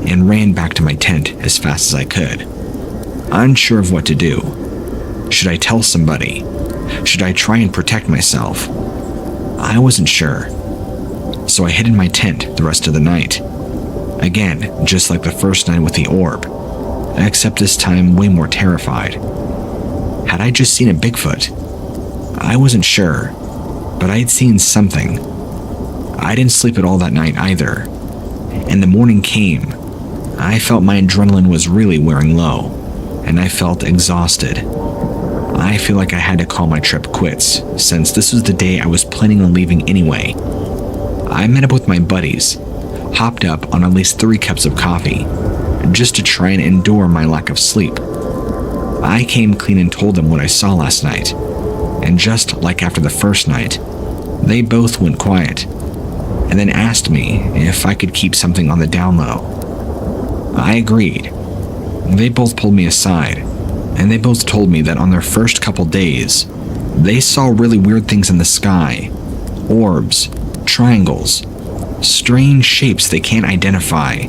and ran back to my tent as fast as I could, unsure of what to do. Should I tell somebody? Should I try and protect myself? I wasn't sure. So I hid in my tent the rest of the night. Again, just like the first night with the orb, except this time way more terrified. Had I just seen a Bigfoot? I wasn't sure, but I had seen something. I didn't sleep at all that night either, and the morning came. I felt my adrenaline was really wearing low, and I felt exhausted. I feel like I had to call my trip quits, since this was the day I was planning on leaving anyway. I met up with my buddies, hopped up on at least 3 cups of coffee, just to try and endure my lack of sleep. I came clean and told them what I saw last night, and just like after the first night, they both went quiet, and then asked me if I could keep something on the down low. I agreed. They both pulled me aside, and they both told me that on their first couple days, they saw really weird things in the sky, orbs, triangles, strange shapes they can't identify,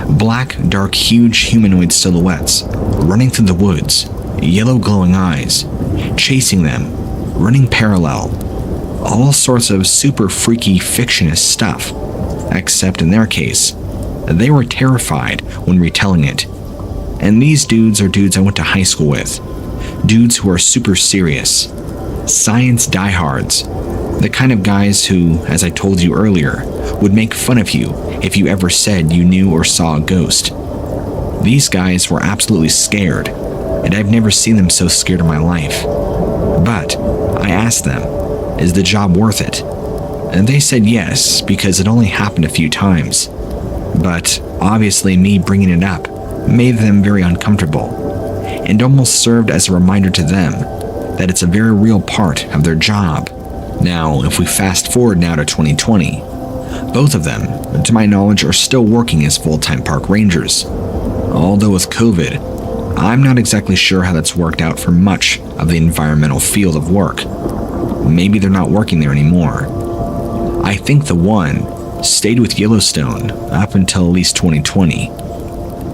black, dark, huge humanoid silhouettes running through the woods, yellow glowing eyes, chasing them, running parallel, all sorts of super freaky fictionist stuff, except in their case, they were terrified when retelling it. And these dudes are dudes I went to high school with, dudes who are super serious, science diehards, the kind of guys who, as I told you earlier, would make fun of you if you ever said you knew or saw a ghost. These guys were absolutely scared, and I've never seen them so scared in my life. But I asked them, is the job worth it? And they said yes, because it only happened a few times. But obviously me bringing it up made them very uncomfortable, and almost served as a reminder to them that it's a very real part of their job. Now, if we fast forward now to 2020, both of them, to my knowledge, are still working as full-time park rangers. Although with COVID, I'm not exactly sure how that's worked out for much of the environmental field of work. Maybe they're not working there anymore. I think the one stayed with Yellowstone up until at least 2020.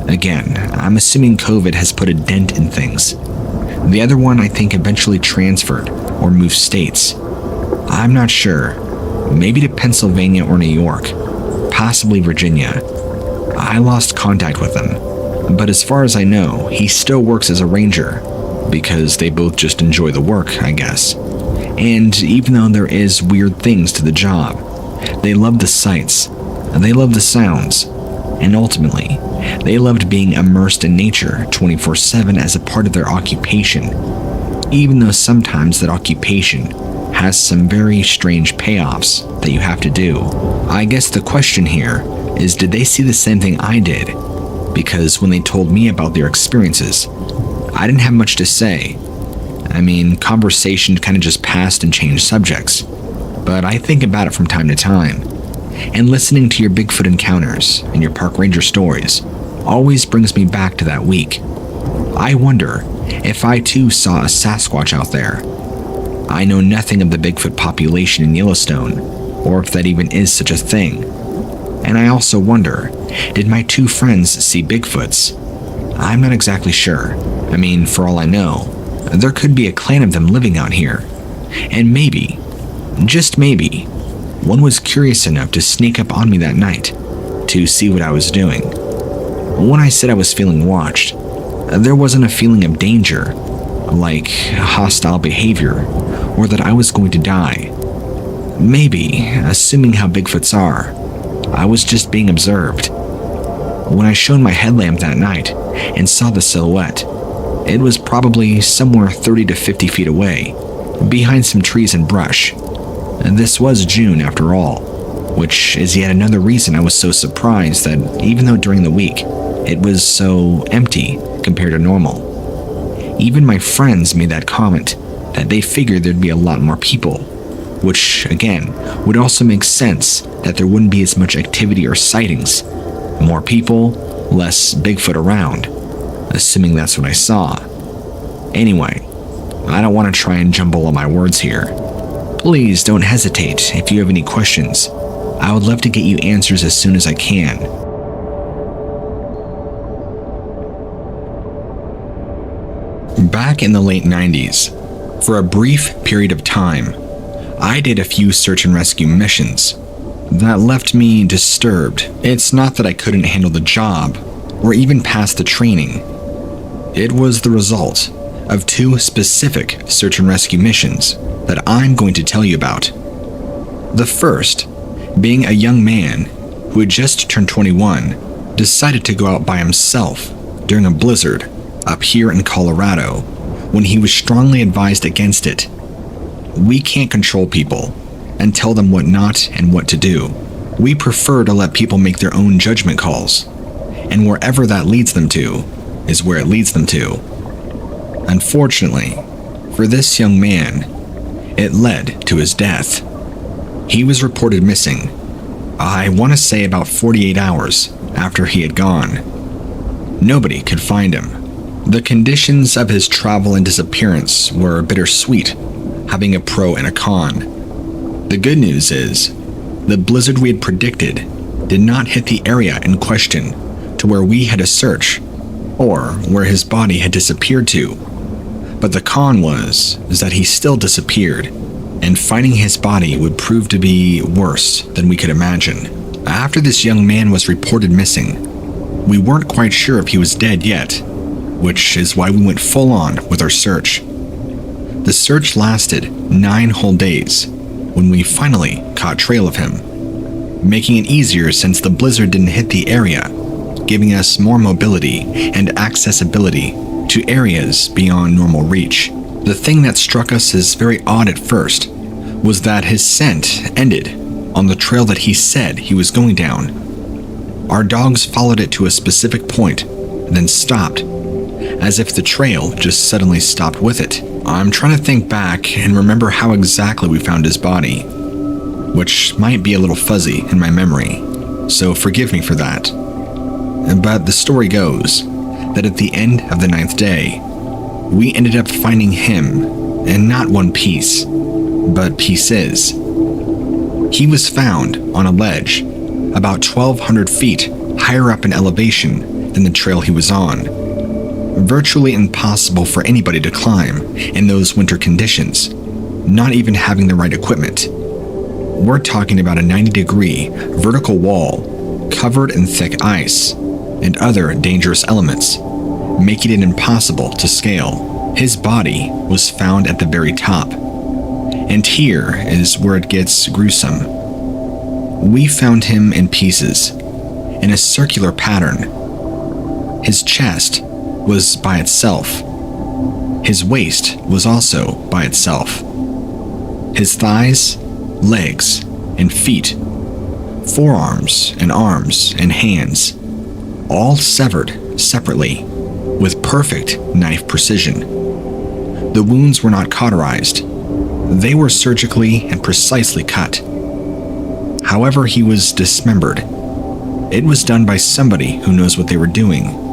Again, I'm assuming COVID has put a dent in things. The other one I think eventually transferred or moved states. I'm not sure. Maybe to Pennsylvania or New York, possibly Virginia. I lost contact with him, but as far as I know, he still works as a ranger, because they both just enjoy the work, I guess. And even though there is weird things to the job, they love the sights, they love the sounds, and ultimately, they loved being immersed in nature 24/7 as a part of their occupation, even though sometimes that occupation has some very strange payoffs that you have to do. I guess the question here is, did they see the same thing I did? Because when they told me about their experiences, I didn't have much to say. I mean, conversation kind of just passed and changed subjects. But I think about it from time to time. And listening to your Bigfoot encounters and your park ranger stories always brings me back to that week. I wonder if I too saw a Sasquatch out there. I know nothing of the Bigfoot population in Yellowstone, or if that even is such a thing. And I also wonder, did my 2 friends see Bigfoots? I'm not exactly sure. I mean, for all I know, there could be a clan of them living out here. And maybe, just maybe, one was curious enough to sneak up on me that night to see what I was doing. When I said I was feeling watched, there wasn't a feeling of danger, like hostile behavior, or that I was going to die. Maybe, assuming how Bigfoots are, I was just being observed. When I shone my headlamp that night and saw the silhouette, it was probably somewhere 30 to 50 feet away, behind some trees and brush. And this was June after all, which is yet another reason I was so surprised that even though during the week, it was so empty compared to normal. Even my friends made that comment that they figured there'd be a lot more people, which, again, would also make sense that there wouldn't be as much activity or sightings. More people, less Bigfoot around, assuming that's what I saw. Anyway, I don't want to try and jumble all my words here. Please don't hesitate if you have any questions. I would love to get you answers as soon as I can. Back in the late 90s, for a brief period of time, I did a few search and rescue missions that left me disturbed. It's not that I couldn't handle the job or even pass the training. It was the result of 2 specific search and rescue missions that I'm going to tell you about. The first being a young man who had just turned 21 decided to go out by himself during a blizzard up here in Colorado when he was strongly advised against it. We can't control people and tell them what not and what to do. We prefer to let people make their own judgment calls, and wherever that leads them to is where it leads them to. Unfortunately, for this young man, it led to his death. He was reported missing, I want to say about 48 hours after he had gone. Nobody could find him. The conditions of his travel and disappearance were bittersweet, having a pro and a con. The good news is, the blizzard we had predicted did not hit the area in question to where we had to search, or where his body had disappeared to. But the con was that he still disappeared, and finding his body would prove to be worse than we could imagine. After this young man was reported missing, we weren't quite sure if he was dead yet, which is why we went full on with our search. The search lasted 9 whole days when we finally caught trail of him, making it easier since the blizzard didn't hit the area, giving us more mobility and accessibility to areas beyond normal reach. The thing that struck us as very odd at first was that his scent ended on the trail that he said he was going down. Our dogs followed it to a specific point, then stopped, as if the trail just suddenly stopped with it. I'm trying to think back and remember how exactly we found his body, which might be a little fuzzy in my memory, so forgive me for that. But the story goes that at the end of the 9th day, we ended up finding him, and not one piece, but pieces. He was found on a ledge about 1,200 feet higher up in elevation than the trail he was on. Virtually impossible for anybody to climb in those winter conditions, not even having the right equipment. We're talking about a 90-degree vertical wall covered in thick ice and other dangerous elements, making it impossible to scale. His body was found at the very top, and here is where it gets gruesome. We found him in pieces, in a circular pattern. His chest was by itself. His waist was also by itself. His thighs, legs, and feet, forearms and arms and hands, all severed separately with perfect knife precision. The wounds were not cauterized. They were surgically and precisely cut. However, he was dismembered. It was done by somebody who knows what they were doing.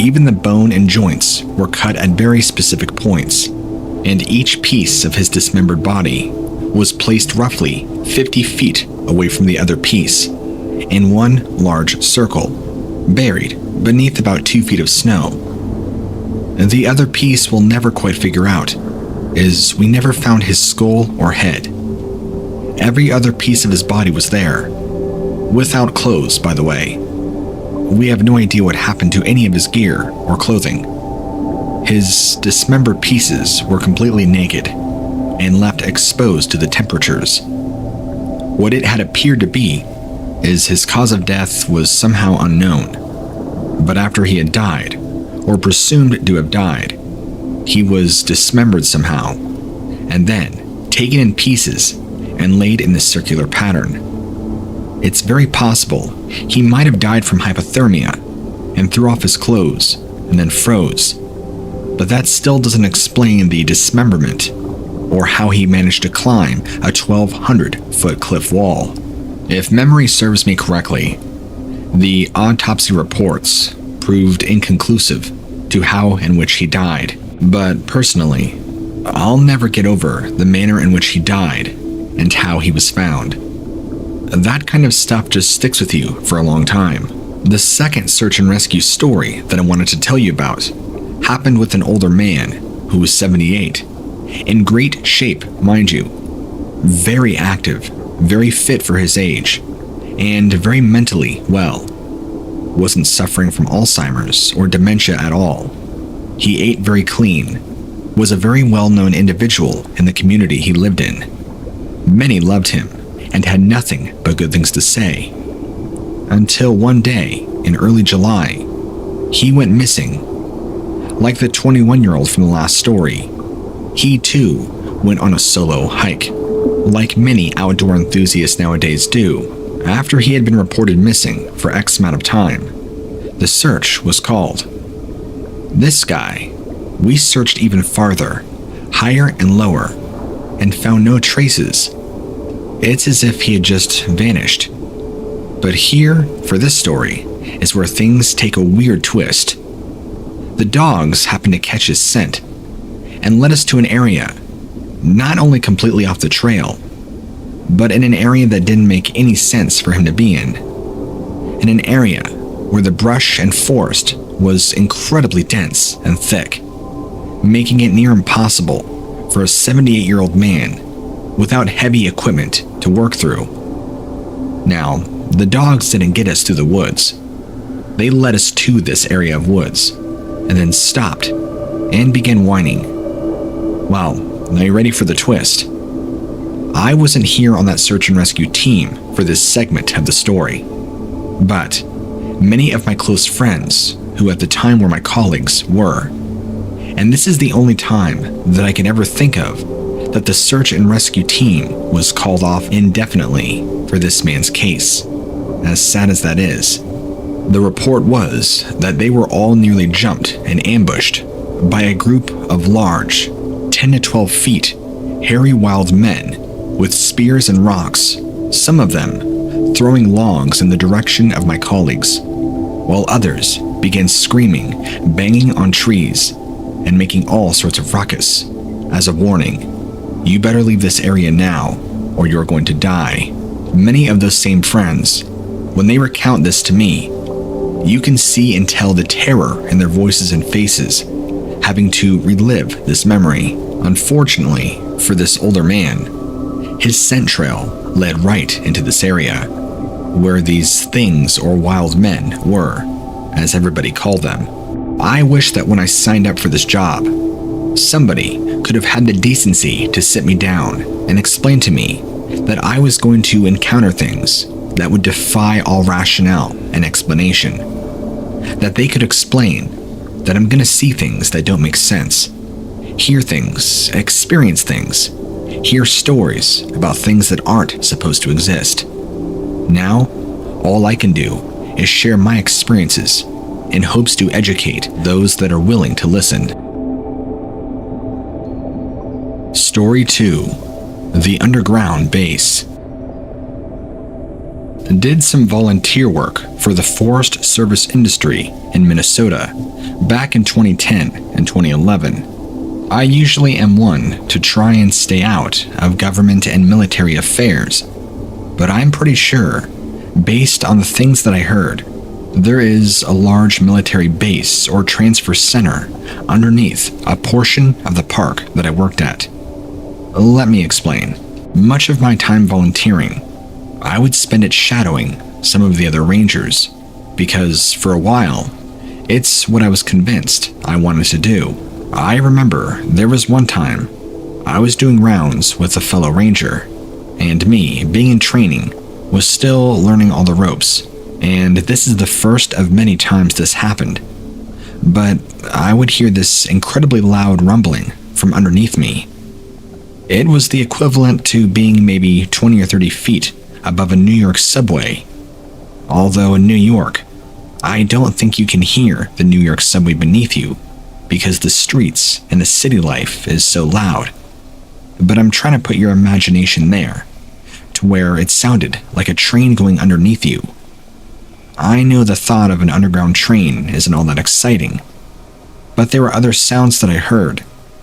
Even the bone and joints were cut at very specific points, and each piece of his dismembered body was placed roughly 50 feet away from the other piece, in one large circle, buried beneath about 2 feet of snow. The other piece we'll never quite figure out is we never found his skull or head. Every other piece of his body was there, without clothes, by the way. We have no idea what happened to any of his gear or clothing. His dismembered pieces were completely naked and left exposed to the temperatures. What it had appeared to be is his cause of death was somehow unknown, but after he had died, or presumed to have died, he was dismembered somehow, and then taken in pieces and laid in this circular pattern. It's very possible he might have died from hypothermia and threw off his clothes and then froze, but that still doesn't explain the dismemberment or how he managed to climb a 1,200-foot cliff wall. If memory serves me correctly, the autopsy reports proved inconclusive to how and which he died, but personally, I'll never get over the manner in which he died and how he was found. That kind of stuff just sticks with you for a long time. The second search and rescue story that I wanted to tell you about happened with an older man who was 78. In great shape, mind you. Very active, very fit for his age, and very mentally well. Wasn't suffering from Alzheimer's or dementia at all. He ate very clean, was a very well-known individual in the community he lived in. Many loved him and had nothing but good things to say. Until one day, in early July, he went missing. Like the 21-year-old from the last story, he too went on a solo hike, like many outdoor enthusiasts nowadays do, after he had been reported missing for X amount of time. The search was called. This guy, we searched even farther, higher and lower, and found no traces. It's as if he had just vanished. But here, for this story, is where things take a weird twist. The dogs happened to catch his scent and led us to an area not only completely off the trail, but in an area that didn't make any sense for him to be in an area where the brush and forest was incredibly dense and thick, making it near impossible for a 78-year-old man without heavy equipment to work through. Now, the dogs didn't get us through the woods. They led us to this area of woods, and then stopped and began whining. Well, now you ready for the twist? I wasn't here on that search and rescue team for this segment of the story, but many of my close friends, who at the time were my colleagues, were. And this is the only time that I can ever think of that the search and rescue team was called off indefinitely for this man's case, as sad as that is. The report was that they were all nearly jumped and ambushed by a group of large, 10 to 12 feet, hairy wild men with spears and rocks, some of them throwing logs in the direction of my colleagues, while others began screaming, banging on trees, and making all sorts of ruckus, as a warning. You better leave this area now, or you're going to die. Many of those same friends, when they recount this to me, you can see and tell the terror in their voices and faces, having to relive this memory. Unfortunately, for this older man, his scent trail led right into this area, where these things or wild men were, as everybody called them. I wish that when I signed up for this job, somebody could have had the decency to sit me down and explain to me that I was going to encounter things that would defy all rationale and explanation. That they could explain that I'm going to see things that don't make sense, hear things, experience things, hear stories about things that aren't supposed to exist. Now, all I can do is share my experiences in hopes to educate those that are willing to listen. Story 2: The Underground Base. Did some volunteer work for the Forest Service industry in Minnesota back in 2010 and 2011. I usually am one to try and stay out of government and military affairs, but I'm pretty sure, based on the things that I heard, there is a large military base or transfer center underneath a portion of the park that I worked at. Let me explain. Much of my time volunteering, I would spend it shadowing some of the other rangers, because for a while, it's what I was convinced I wanted to do. I remember there was one time I was doing rounds with a fellow ranger, and me, being in training, was still learning all the ropes, and this is the first of many times this happened. But I would hear this incredibly loud rumbling from underneath me. It was the equivalent to being maybe 20 or 30 feet above a New York subway. Although in New York, I don't think you can hear the New York subway beneath you because the streets and the city life is so loud. But I'm trying to put your imagination there, to where it sounded like a train going underneath you. I know the thought of an underground train isn't all that exciting, but there were other sounds that I heard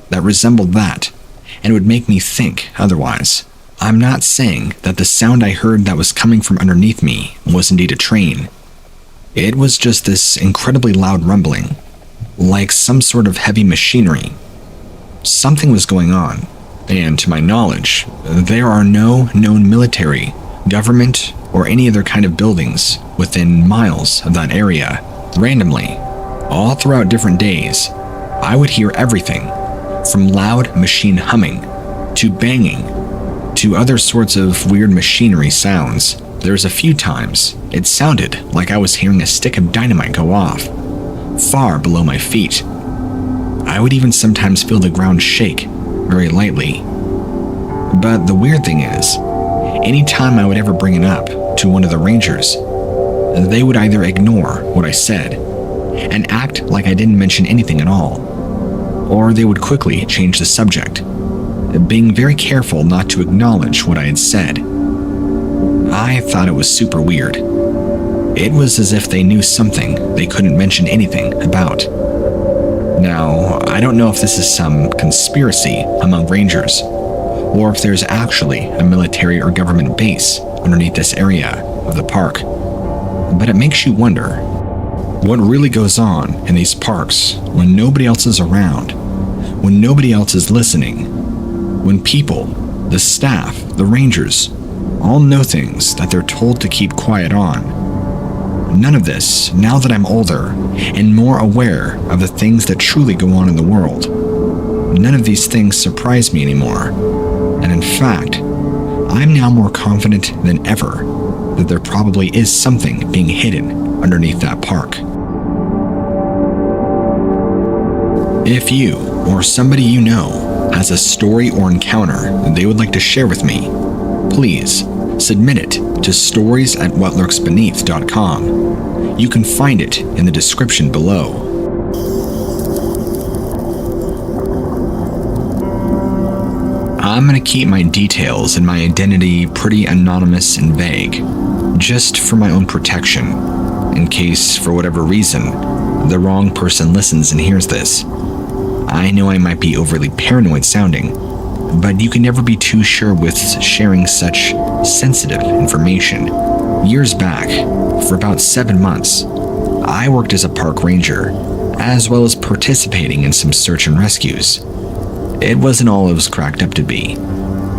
that resembled that and would make me think otherwise. I'm not saying that the sound I heard that was coming from underneath me was indeed a train. It was just this incredibly loud rumbling, like some sort of heavy machinery. Something was going on, and to my knowledge, there are no known military, government, or any other kind of buildings within miles of that area. Randomly, all throughout different days, I would hear everything from loud machine humming to banging to other sorts of weird machinery sounds. There's a few times it sounded like I was hearing a stick of dynamite go off, far below my feet. I would even sometimes feel the ground shake very lightly. But the weird thing is, anytime I would ever bring it up to one of the rangers, they would either ignore what I said and act like I didn't mention anything at all, or they would quickly change the subject, being very careful not to acknowledge what I had said. I thought it was super weird. It was as if they knew something they couldn't mention anything about. Now, I don't know if this is some conspiracy among rangers, or if there's actually a military or government base underneath this area of the park, but it makes you wonder what really goes on in these parks when nobody else is around, when nobody else is listening, when people, the staff, the rangers, all know things that they're told to keep quiet on. None of this, now that I'm older and more aware of the things that truly go on in the world, none of these things surprise me anymore. And in fact, I'm now more confident than ever that there probably is something being hidden underneath that park. If you or somebody you know has a story or encounter they would like to share with me, please submit it to stories@whatlurksbeneath.com. You can find it in the description below. I'm going to keep my details and my identity pretty anonymous and vague, just for my own protection, in case, for whatever reason, the wrong person listens and hears this. I know I might be overly paranoid sounding, but you can never be too sure with sharing such sensitive information. Years back, for about 7 months, I worked as a park ranger, as well as participating in some search and rescues. It wasn't all it was cracked up to be,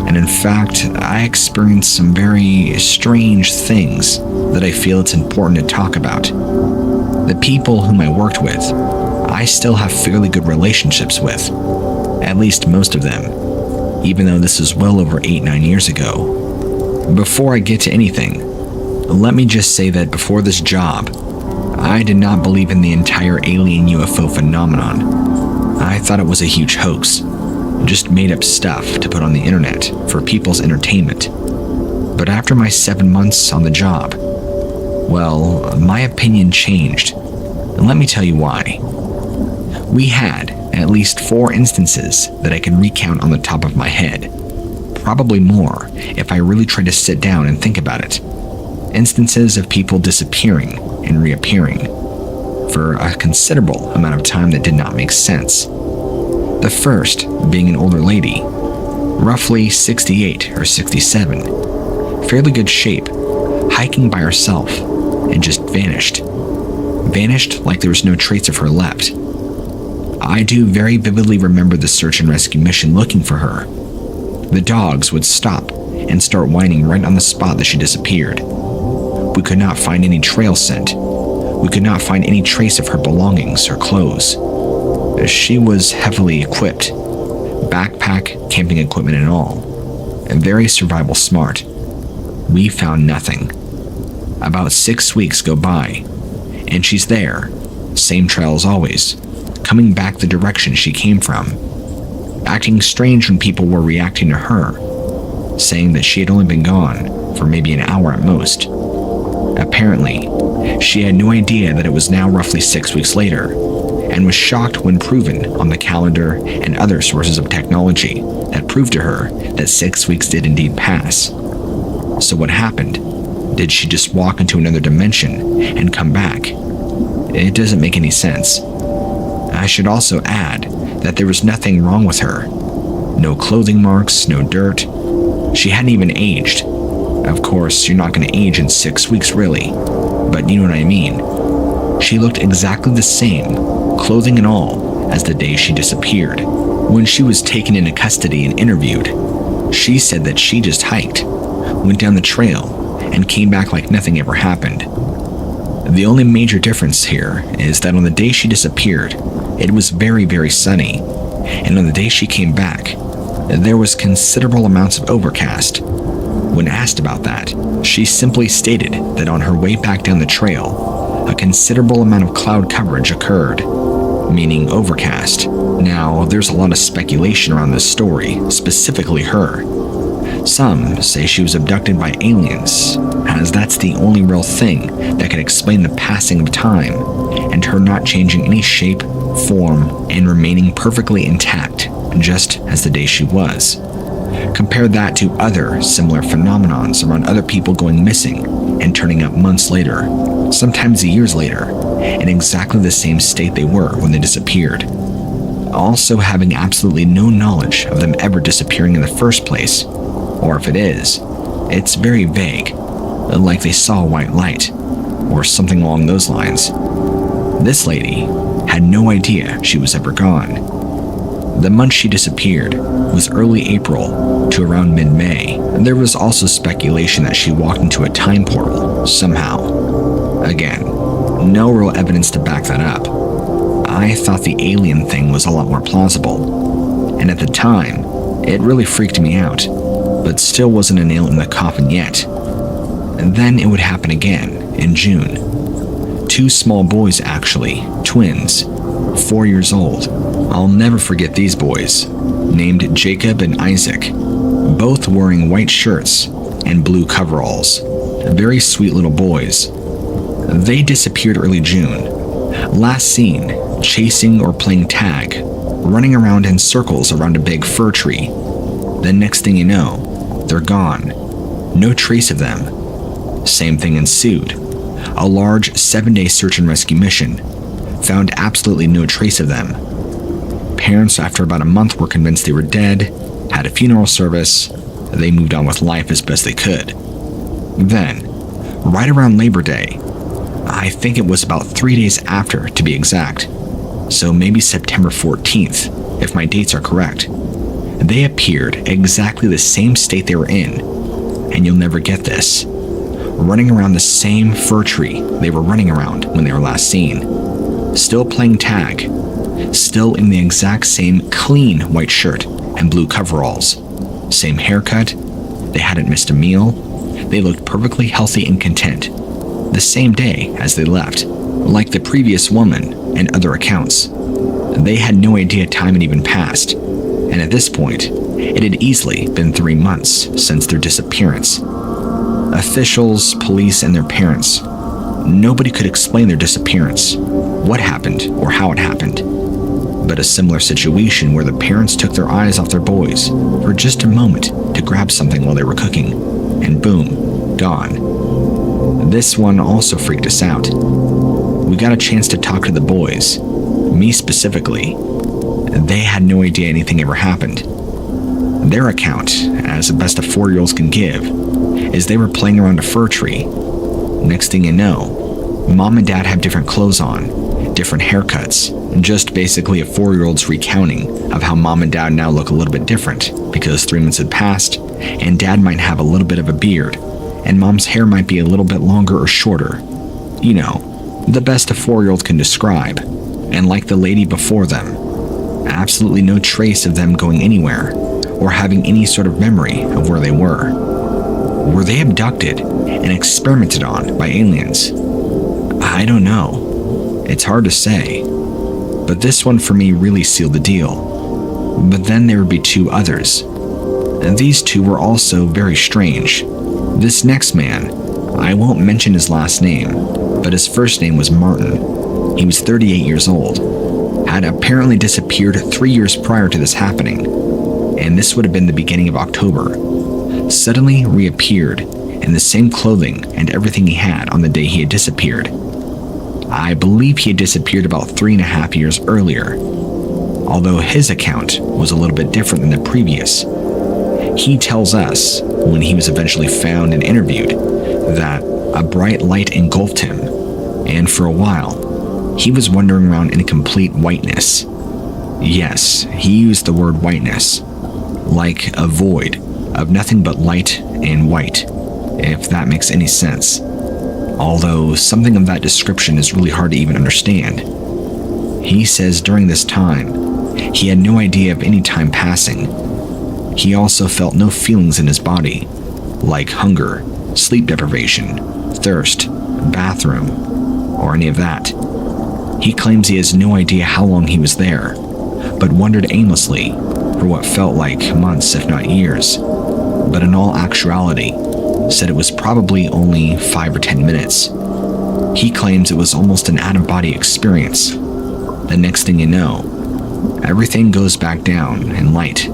and in fact, I experienced some very strange things that I feel it's important to talk about. The people whom I worked with, I still have fairly good relationships with, at least most of them, even though this is well over 8-9 years ago. Before I get to anything, let me just say that before this job, I did not believe in the entire alien UFO phenomenon. I thought it was a huge hoax, just made up stuff to put on the internet for people's entertainment. But after my 7 months on the job, well, my opinion changed, and let me tell you why. We had at least 4 instances that I can recount on the top of my head, probably more if I really try to sit down and think about it. Instances of people disappearing and reappearing for a considerable amount of time that did not make sense. The first being an older lady, roughly 68 or 67, fairly good shape, hiking by herself, and just vanished. Vanished like there was no trace of her left. I do very vividly remember the search and rescue mission looking for her. The dogs would stop and start whining right on the spot that she disappeared. We could not find any trail scent. We could not find any trace of her belongings or clothes. She was heavily equipped, backpack, camping equipment and all, and very survival smart. We found nothing. About 6 weeks go by, and she's there, same trail as always, coming back the direction she came from, acting strange when people were reacting to her, saying that she had only been gone for maybe an hour at most. Apparently, she had no idea that it was now roughly 6 weeks later, and was shocked when proven on the calendar and other sources of technology that proved to her that 6 weeks did indeed pass. So what happened? Did she just walk into another dimension and come back? It doesn't make any sense. I should also add that there was nothing wrong with her. No clothing marks, no dirt. She hadn't even aged. Of course, you're not going to age in 6 weeks, really, but you know what I mean. She looked exactly the same, clothing and all, as the day she disappeared. When she was taken into custody and interviewed, she said that she just hiked, went down the trail, and came back like nothing ever happened. The only major difference here is that on the day she disappeared, it was very, very sunny, and on the day she came back, there was considerable amounts of overcast. When asked about that, she simply stated that on her way back down the trail, a considerable amount of cloud coverage occurred, meaning overcast. Now, there's a lot of speculation around this story, specifically her. Some say she was abducted by aliens, as that's the only real thing that could explain the passing of time and her not changing any shape, form, and remaining perfectly intact, just as the day she was. Compare that to other similar phenomenons around other people going missing and turning up months later, sometimes years later, in exactly the same state they were when they disappeared. Also having absolutely no knowledge of them ever disappearing in the first place, or if it is, it's very vague, like they saw a white light, or something along those lines. This lady had no idea she was ever gone. The month she disappeared was early April to around mid-May. There was also speculation that she walked into a time portal somehow. Again, no real evidence to back that up. I thought the alien thing was a lot more plausible, and at the time, it really freaked me out, but still wasn't a nail in the coffin yet. And then it would happen again in June. 2 small boys, actually, twins, 4 years old. I'll never forget these boys, named Jacob and Isaac, both wearing white shirts and blue coveralls. Very sweet little boys. They disappeared early June. Last seen chasing or playing tag, running around in circles around a big fir tree. Then next thing you know, they're gone. No trace of them. Same thing ensued. A large 7-day search and rescue mission. Found absolutely no trace of them. Parents, after about a month, were convinced they were dead, had a funeral service, they moved on with life as best they could. Then, right around Labor Day, I think it was about 3 days after to be exact, so maybe September 14th, if my dates are correct, they appeared exactly the same state they were in, and you'll never get this, running around the same fir tree they were running around when they were last seen, still playing tag, still in the exact same clean white shirt and blue coveralls, same haircut, they hadn't missed a meal, they looked perfectly healthy and content, the same day as they left, like the previous woman and other accounts. They had no idea time had even passed, and at this point, it had easily been 3 months since their disappearance. Officials, police, and their parents, nobody could explain their disappearance, what happened or how it happened. But a similar situation where the parents took their eyes off their boys for just a moment to grab something while they were cooking, and boom, gone. This one also freaked us out. We got a chance to talk to the boys, me specifically. They had no idea anything ever happened. Their account, as best a 4-year-olds can give, is they were playing around a fir tree. Next thing you know, mom and dad have different clothes on, different haircuts, just basically a 4-year-old's recounting of how mom and dad now look a little bit different because 3 months had passed, and dad might have a little bit of a beard, and mom's hair might be a little bit longer or shorter. You know, the best a 4-year-old can describe. And like the lady before them, absolutely no trace of them going anywhere or having any sort of memory of where they were. Were they abducted and experimented on by aliens? I don't know. It's hard to say. But this one for me really sealed the deal. But then there would be 2 others. And these 2 were also very strange. This next man, I won't mention his last name, but his first name was Martin. He was 38 years old, had apparently disappeared 3 years prior to this happening, and this would have been the beginning of October. Suddenly reappeared in the same clothing and everything he had on the day he had disappeared. I believe he had disappeared about 3.5 years earlier, although his account was a little bit different than the previous. He tells us, when he was eventually found and interviewed, that a bright light engulfed him, and for a while, he was wandering around in complete whiteness. Yes, he used the word whiteness, like a void of nothing but light and white, if that makes any sense. Although something of that description is really hard to even understand. He says during this time, he had no idea of any time passing. He also felt no feelings in his body, like hunger, sleep deprivation, thirst, bathroom, or any of that. He claims he has no idea how long he was there, but wandered aimlessly for what felt like months if not years, but in all actuality, said it was probably only 5 or 10 minutes. He claims it was almost an out-of-body experience. The next thing you know, everything goes back down in light.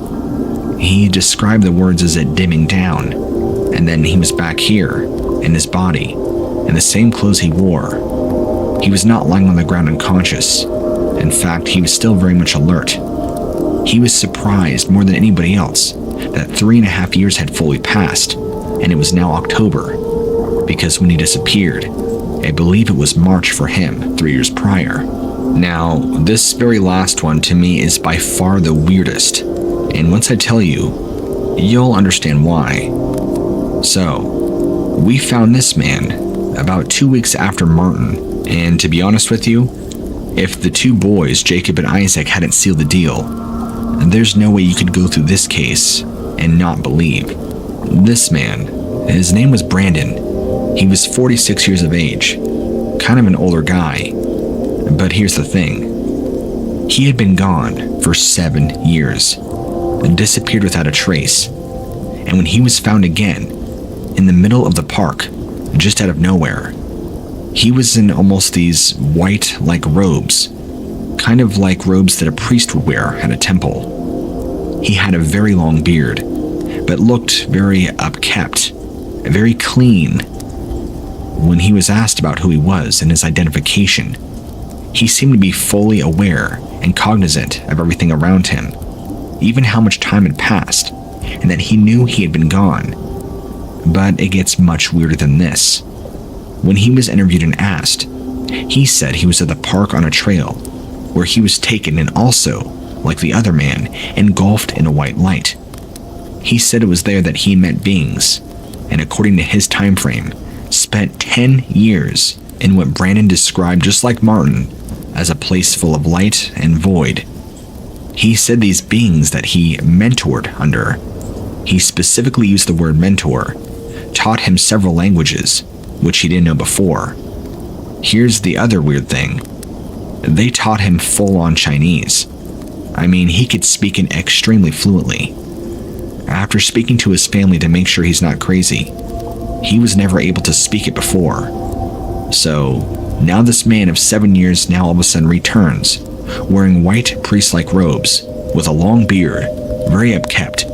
He described the words as it dimming down, and then he was back here, in his body, in the same clothes he wore. He was not lying on the ground unconscious. In fact, he was still very much alert. He was surprised more than anybody else that 3.5 years had fully passed, and it was now October, because when he disappeared, I believe it was March for him 3 years prior. Now, this very last one to me is by far the weirdest, and once I tell you, you'll understand why. So, we found this man about 2 weeks after Martin, and to be honest with you, if the two boys, Jacob and Isaac, hadn't sealed the deal, there's no way you could go through this case and not believe. This man, his name was Brandon. He was 46 years of age, kind of an older guy. But here's the thing. He had been gone for 7 years and disappeared without a trace. And when he was found again, in the middle of the park, just out of nowhere, he was in almost these white-like robes, kind of like robes that a priest would wear at a temple. He had a very long beard, but looked very upkept, very clean. When he was asked about who he was and his identification, he seemed to be fully aware and cognizant of everything around him, even how much time had passed, and that he knew he had been gone. But it gets much weirder than this. When he was interviewed and asked, he said he was at the park on a trail, where he was taken and also, like the other man, engulfed in a white light. He said it was there that he met beings, and according to his time frame, spent 10 years in what Brandon described, just like Martin, as a place full of light and void. He said these beings that he mentored under, he specifically used the word mentor, taught him several languages, which he didn't know before. Here's the other weird thing. They taught him full-on Chinese. I mean, he could speak it extremely fluently. After speaking to his family to make sure he's not crazy, he was never able to speak it before. So, now this man of 7 years now all of a sudden returns, wearing white priest-like robes, with a long beard, very upkept,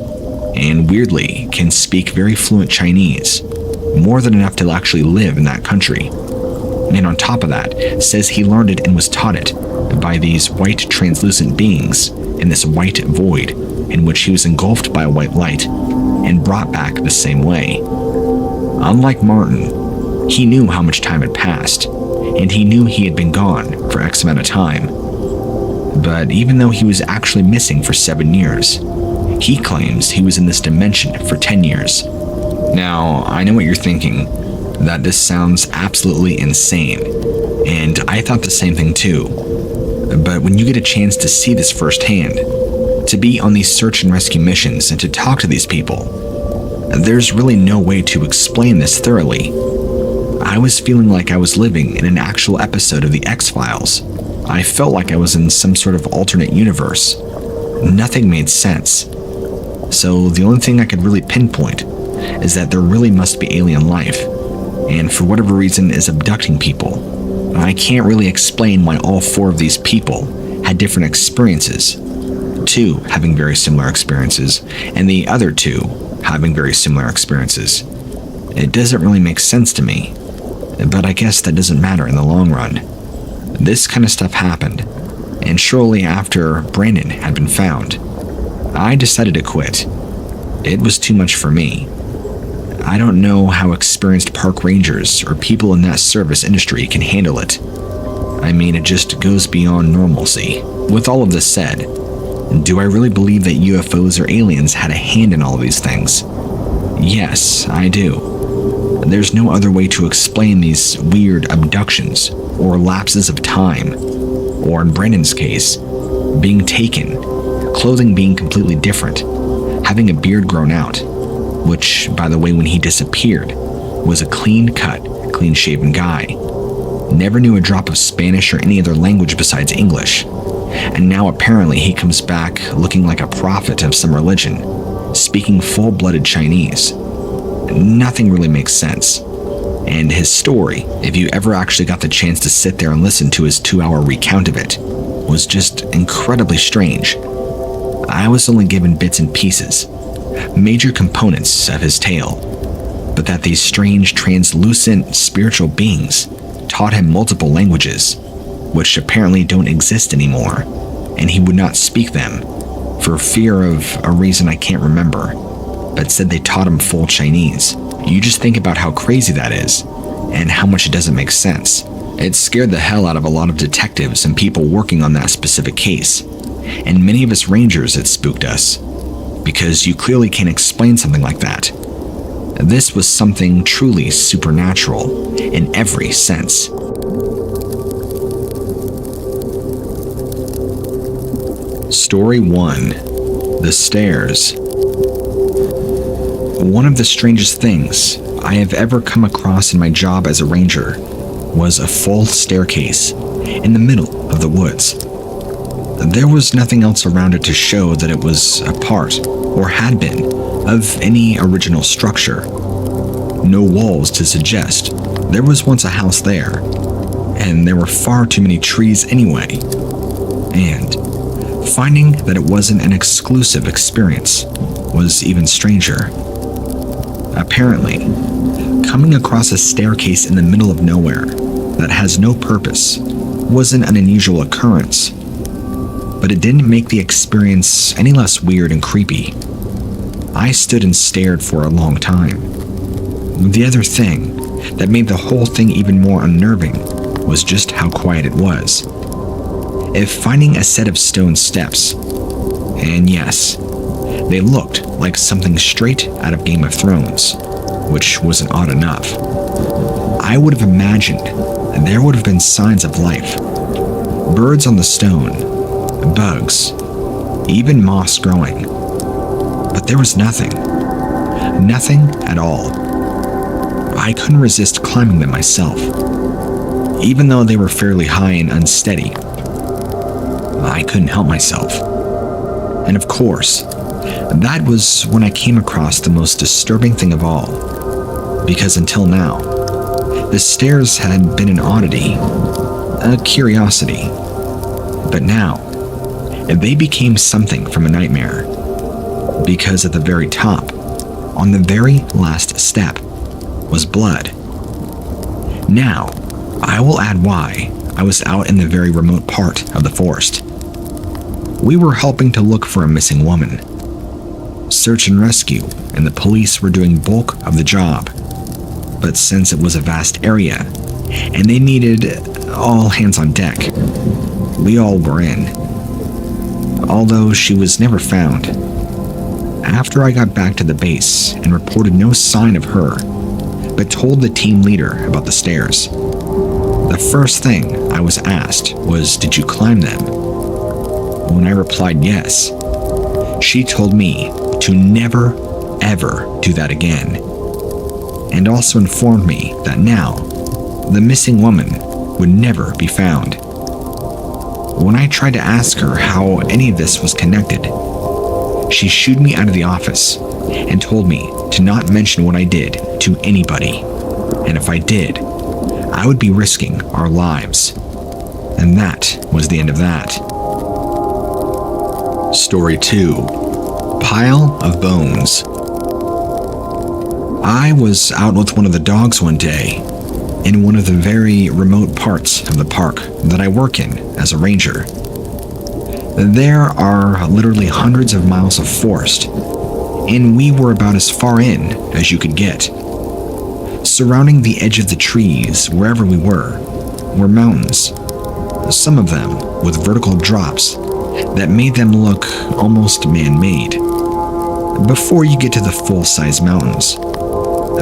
and weirdly can speak very fluent Chinese, more than enough to actually live in that country. And on top of that, says he learned it and was taught it by these white translucent beings in this white void in which he was engulfed by a white light and brought back the same way. Unlike Martin, he knew how much time had passed, and he knew he had been gone for X amount of time. But even though he was actually missing for 7 years, he claims he was in this dimension for 10 years. Now, I know what you're thinking, that this sounds absolutely insane, and I thought the same thing too. But when you get a chance to see this firsthand, to be on these search and rescue missions and to talk to these people, there's really no way to explain this thoroughly. I was feeling like I was living in an actual episode of the X-Files. I felt like I was in some sort of alternate universe. Nothing made sense. So the only thing I could really pinpoint is that there really must be alien life, and for whatever reason is abducting people. I can't really explain why all 4 of these people had different experiences, 2 having very similar experiences, and the other 2 having very similar experiences. It doesn't really make sense to me, but I guess that doesn't matter in the long run. This kind of stuff happened, and shortly after Brandon had been found, I decided to quit. It was too much for me. I don't know how experienced park rangers or people in that service industry can handle it. I mean, it just goes beyond normalcy. With all of this said, do I really believe that UFOs or aliens had a hand in all of these things? Yes, I do. There's no other way to explain these weird abductions or lapses of time, or in Brandon's case, being taken, clothing being completely different, having a beard grown out, which, by the way, when he disappeared, was a clean-cut, clean-shaven guy. Never knew a drop of Spanish or any other language besides English. And now apparently he comes back looking like a prophet of some religion, speaking full-blooded Chinese. Nothing really makes sense. And his story, if you ever actually got the chance to sit there and listen to his 2-hour recount of it, was just incredibly strange. I was only given bits and pieces, major components of his tale, but that these strange, translucent, spiritual beings taught him multiple languages, which apparently don't exist anymore, and he would not speak them, for fear of a reason I can't remember, but said they taught him full Chinese. You just think about how crazy that is, and how much it doesn't make sense. It scared the hell out of a lot of detectives and people working on that specific case, and many of us rangers it spooked us, because you clearly can't explain something like that. This was something truly supernatural in every sense. Story 1. The Stairs. One of the strangest things I have ever come across in my job as a ranger was a full staircase in the middle of the woods. There was nothing else around it to show that it was a part, or had been, of any original structure. No walls to suggest there was once a house there, and there were far too many trees anyway. And finding that it wasn't an exclusive experience was even stranger. Apparently, coming across a staircase in the middle of nowhere that has no purpose wasn't an unusual occurrence, but it didn't make the experience any less weird and creepy. I stood and stared for a long time. The other thing that made the whole thing even more unnerving was just how quiet it was. If finding a set of stone steps, and yes, they looked like something straight out of Game of Thrones, which wasn't odd enough. I would have imagined there would have been signs of life. Birds on the stone, bugs, even moss growing. But there was nothing. Nothing at all. I couldn't resist climbing them myself, even though they were fairly high and unsteady. I couldn't help myself. And of course, that was when I came across the most disturbing thing of all, because until now, the stairs had been an oddity, a curiosity. But now, they became something from a nightmare, because at the very top, on the very last step, was blood. Now, I will add why I was out in the very remote part of the forest. We were helping to look for a missing woman. Search and rescue and the police were doing bulk of the job. But since it was a vast area, and they needed all hands on deck, we all were in. Although she was never found. After I got back to the base and reported no sign of her, but told the team leader about the stairs, the first thing I was asked was, "Did you climb them?" When I replied yes, she told me to never, ever do that again, and also informed me that now, the missing woman would never be found. When I tried to ask her how any of this was connected, she shooed me out of the office and told me to not mention what I did to anybody, and if I did, I would be risking our lives. And that was the end of that. Story 2. Pile of Bones. I was out with one of the dogs one day in one of the very remote parts of the park that I work in as a ranger. There are literally hundreds of miles of forest and we were about as far in as you could get. Surrounding the edge of the trees, wherever we were mountains, some of them with vertical drops that made them look almost man-made. Before you get to the full-size mountains,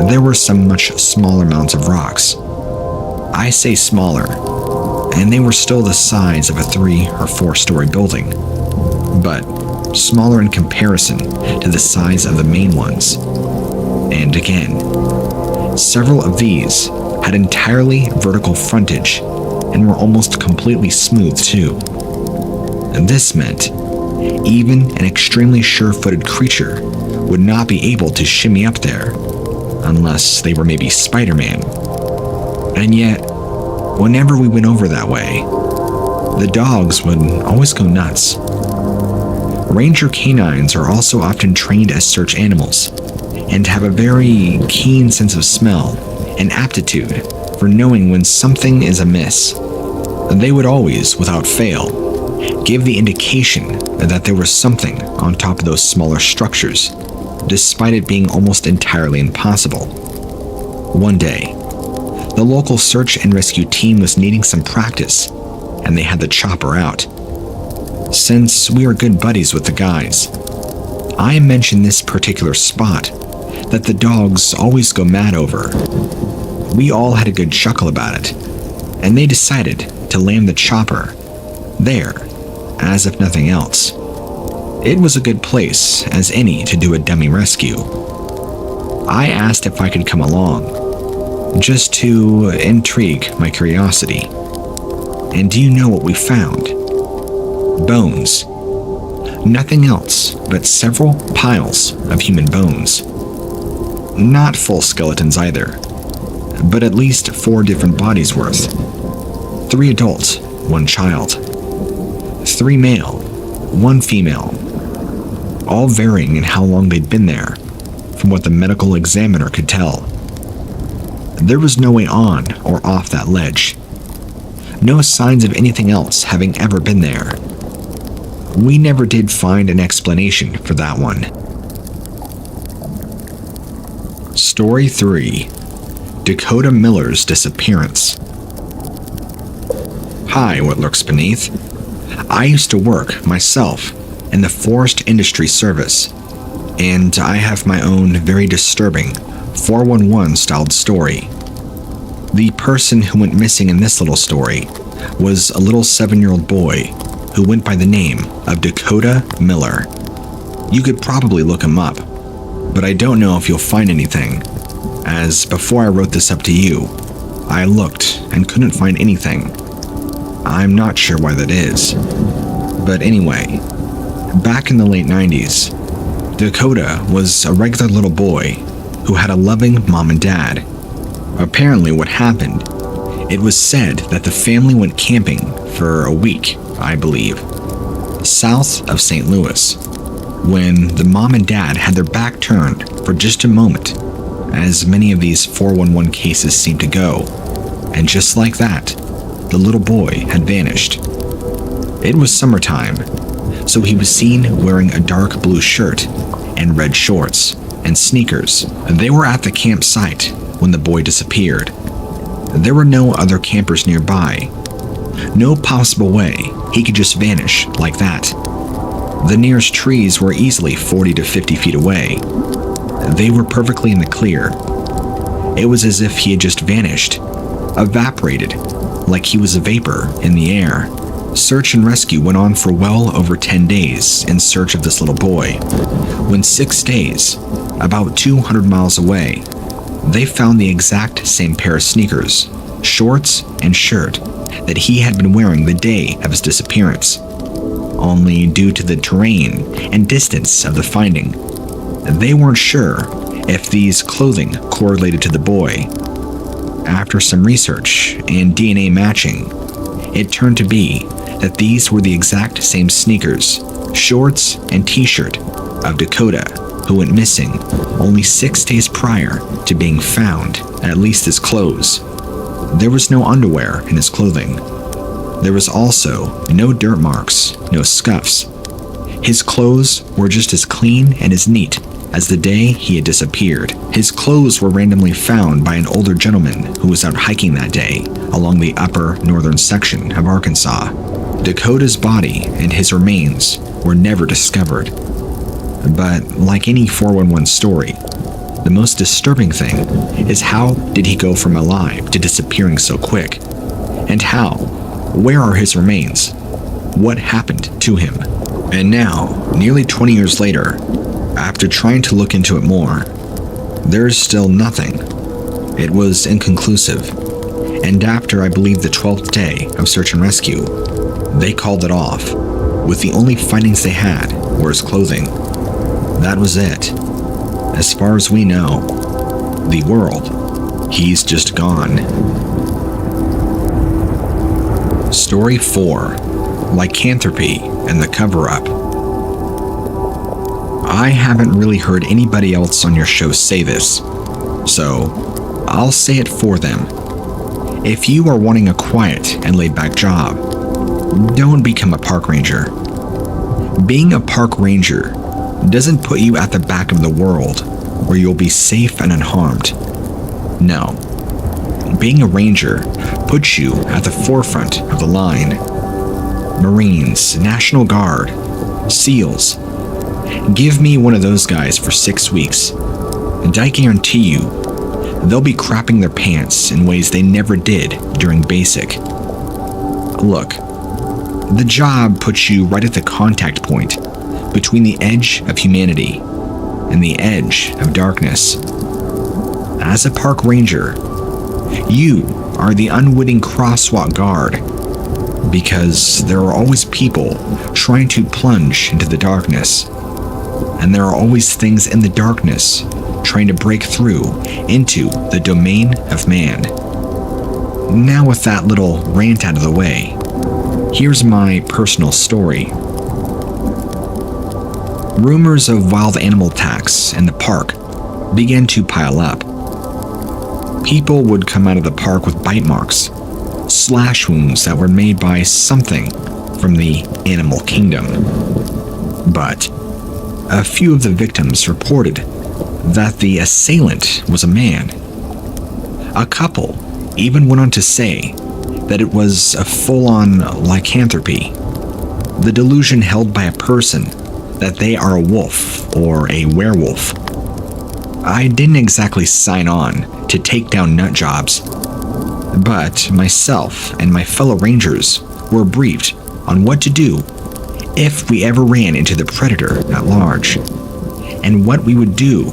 there were some much smaller mounds of rocks. I say smaller, and they were still the size of a 3 or 4-story building, but smaller in comparison to the size of the main ones. And again, several of these had entirely vertical frontage and were almost completely smooth too. And this meant even an extremely sure-footed creature would not be able to shimmy up there, unless they were maybe Spider-Man. And yet, whenever we went over that way, the dogs would always go nuts. Ranger canines are also often trained as search animals and have a very keen sense of smell and aptitude for knowing when something is amiss. They would always, without fail, give the indication that there was something on top of those smaller structures, despite it being almost entirely impossible. One day, the local search and rescue team was needing some practice, and they had the chopper out. Since we are good buddies with the guys, I mentioned this particular spot that the dogs always go mad over. We all had a good chuckle about it, and they decided to land the chopper there, as if nothing else. It was a good place as any to do a dummy rescue. I asked if I could come along, just to intrigue my curiosity. And do you know what we found? Bones. Nothing else but several piles of human bones. Not full skeletons either, but at least 4 different bodies worth. 3 adults, 1 child. 3 male, 1 female. All varying in how long they'd been there, from what the medical examiner could tell. There was no way on or off that ledge. No signs of anything else having ever been there. We never did find an explanation for that one. Story 3. Dakota Miller's Disappearance. Hi, what lurks beneath. I used to work, myself, in the Forest Industry Service, and I have my own very disturbing 411-styled story. The person who went missing in this little story was a little 7-year-old boy who went by the name of Dakota Miller. You could probably look him up, but I don't know if you'll find anything, as before I wrote this up to you, I looked and couldn't find anything. I'm not sure why that is. But anyway, back in the late 90s, Dakota was a regular little boy who had a loving mom and dad. Apparently what happened, it was said that the family went camping for a week, I believe, south of St. Louis, when the mom and dad had their back turned for just a moment, as many of these 411 cases seem to go, and just like that, the little boy had vanished. It was summertime, so he was seen wearing a dark blue shirt and red shorts and sneakers. They were at the campsite when the boy disappeared. There were no other campers nearby. No possible way he could just vanish like that. The nearest trees were easily 40 to 50 feet away. They were perfectly in the clear. It was as if he had just vanished, evaporated, like he was a vapor in the air. Search and rescue went on for well over 10 days in search of this little boy. When 6 days, about 200 miles away, they found the exact same pair of sneakers, shorts, and shirt that he had been wearing the day of his disappearance. Only due to the terrain and distance of the finding, they weren't sure if these clothing correlated to the boy. After some research and DNA matching, it turned to be that these were the exact same sneakers, shorts, and t-shirt of Dakota, who went missing only 6 days prior to being found, at least his clothes. There was no underwear in his clothing. There was also no dirt marks, no scuffs. His clothes were just as clean and as neat as the day he had disappeared. His clothes were randomly found by an older gentleman who was out hiking that day along the upper northern section of Arkansas. Dakota's body and his remains were never discovered. But like any 411 story, the most disturbing thing is how did he go from alive to disappearing so quick? And how? Where are his remains? What happened to him? And now, nearly 20 years later, after trying to look into it more, there's still nothing. It was inconclusive. And after I believe the 12th day of search and rescue, they called it off, with the only findings they had were his clothing. That was it. As far as we know, the world, he's just gone. Story 4. Lycanthropy and the cover-up. I haven't really heard anybody else on your show say this, so I'll say it for them. If you are wanting a quiet and laid-back job, don't become a park ranger. Being a park ranger doesn't put you at the back of the world where you'll be safe and unharmed. No. Being a ranger puts you at the forefront of the line. Marines, National Guard, SEALs. Give me one of those guys for 6 weeks, and I guarantee you, they'll be crapping their pants in ways they never did during basic. Look, the job puts you right at the contact point between the edge of humanity and the edge of darkness. As a park ranger, you are the unwitting crosswalk guard, because there are always people trying to plunge into the darkness, and there are always things in the darkness trying to break through into the domain of man. Now, with that little rant out of the way, here's my personal story. Rumors of wild animal attacks in the park began to pile up. People would come out of the park with bite marks, slash wounds that were made by something from the animal kingdom. But a few of the victims reported that the assailant was a man. A couple even went on to say that it was a full-on lycanthropy, the delusion held by a person that they are a wolf or a werewolf. I didn't exactly sign on to take down nut jobs, but myself and my fellow rangers were briefed on what to do if we ever ran into the predator at large, and what we would do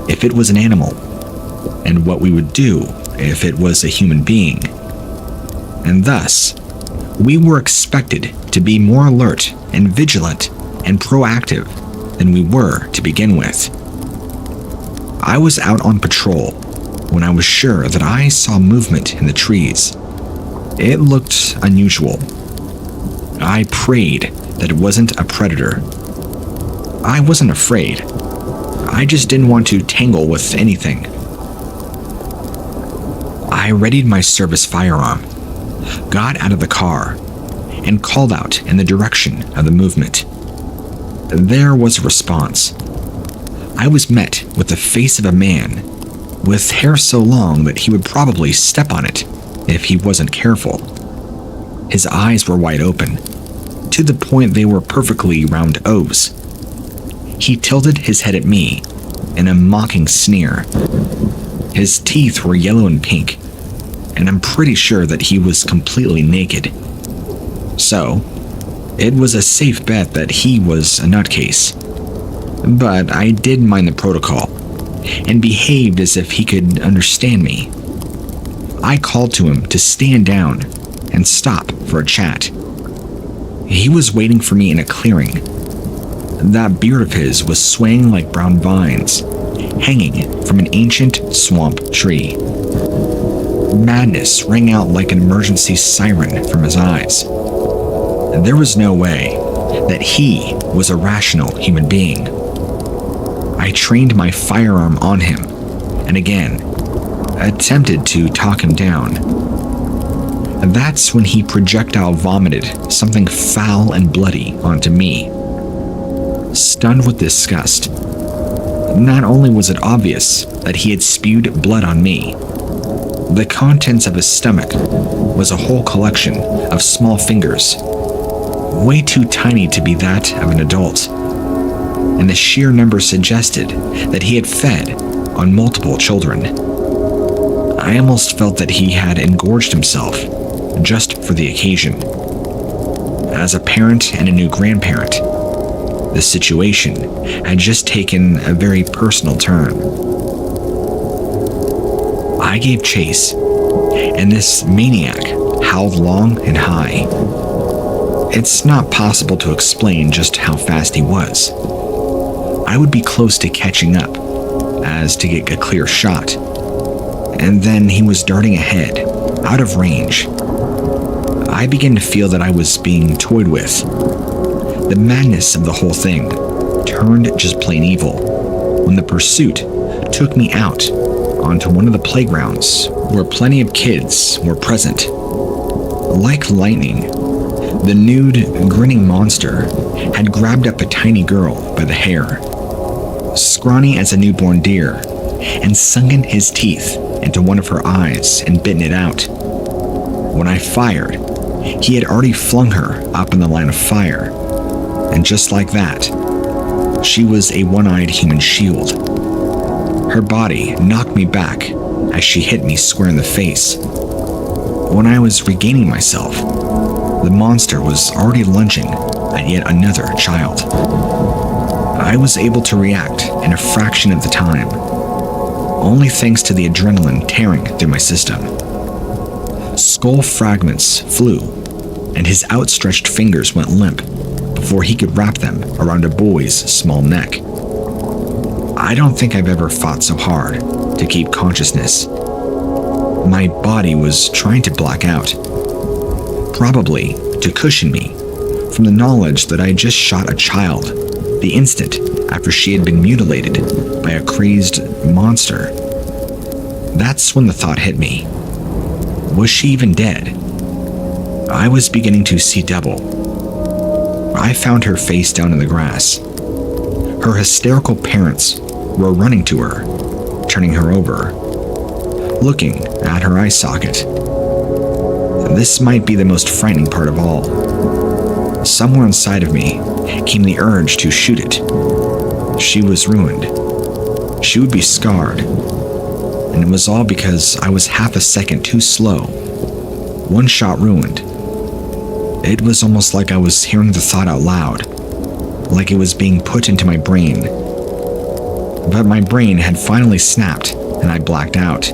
if it was an animal, and what we would do if it was a human being. And thus, we were expected to be more alert and vigilant and proactive than we were to begin with. I was out on patrol when I was sure that I saw movement in the trees. It looked unusual. I prayed that it wasn't a predator. I wasn't afraid. I just didn't want to tangle with anything. I readied my service firearm, got out of the car, and called out in the direction of the movement. There was a response. I was met with the face of a man with hair so long that he would probably step on it if he wasn't careful. His eyes were wide open, to the point they were perfectly round O's. He tilted his head at me in a mocking sneer. His teeth were yellow and pink, and I'm pretty sure that he was completely naked. So, it was a safe bet that he was a nutcase. But I did mind the protocol, and behaved as if he could understand me. I called to him to stand down and stop for a chat. He was waiting for me in a clearing. That beard of his was swaying like brown vines, hanging from an ancient swamp tree. Madness rang out like an emergency siren from his eyes. There was no way that he was a rational human being. I trained my firearm on him, and again, attempted to talk him down. That's when he projectile vomited something foul and bloody onto me. Stunned with disgust, Not only was it obvious that he had spewed blood on me, the contents of his stomach was a whole collection of small fingers, way too tiny to be that of an adult, and the sheer number suggested that he had fed on multiple children. I almost felt that he had engorged himself just for the occasion. As a parent and a new grandparent, the situation had just taken a very personal turn. I gave chase, and this maniac howled long and high. It's not possible to explain just how fast he was. I would be close to catching up as to get a clear shot, and then he was darting ahead, out of range. I began to feel that I was being toyed with. The madness of the whole thing turned just plain evil when the pursuit took me out onto one of the playgrounds where plenty of kids were present. Like lightning, the nude, grinning monster had grabbed up a tiny girl by the hair, scrawny as a newborn deer, and sunken his teeth into one of her eyes and bitten it out. When I fired, he had already flung her up in the line of fire, and just like that, she was a one-eyed human shield. Her body knocked me back as she hit me square in the face. When I was regaining myself, the monster was already lunging at yet another child. I was able to react in a fraction of the time, only thanks to the adrenaline tearing through my system. Skull fragments flew, and his outstretched fingers went limp before he could wrap them around a boy's small neck. I don't think I've ever fought so hard to keep consciousness. My body was trying to black out, probably to cushion me from the knowledge that I had just shot a child the instant after she had been mutilated by a crazed monster. That's when the thought hit me. Was she even dead? I was beginning to see double. I found her face down in the grass. Her hysterical parents were running to her, turning her over, looking at her eye socket. This might be the most frightening part of all. Somewhere inside of me came the urge to shoot it. She was ruined. She would be scarred. And it was all because I was half a second too slow. One shot ruined. It was almost like I was hearing the thought out loud, like it was being put into my brain. But my brain had finally snapped, and I blacked out.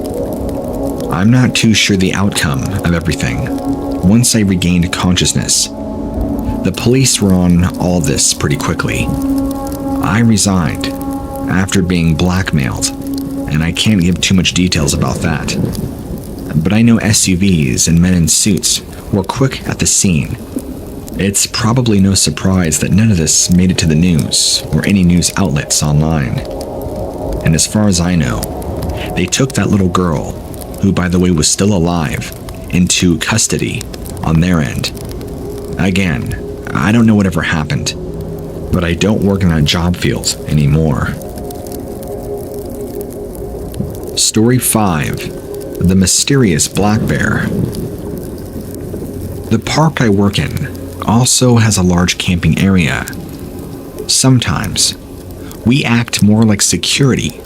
I'm not too sure the outcome of everything. Once I regained consciousness, the police were on all this pretty quickly. I resigned after being blackmailed, and I can't give too much details about that. But I know SUVs and men in suits were quick at the scene. It's probably no surprise that none of this made it to the news or any news outlets online. And as far as I know, they took that little girl, who by the way was still alive, into custody on their end. Again, I don't know whatever happened, but I don't work in that job field anymore. Story 5. The Mysterious Black Bear. The park I work in also has a large camping area. Sometimes, we act more like security,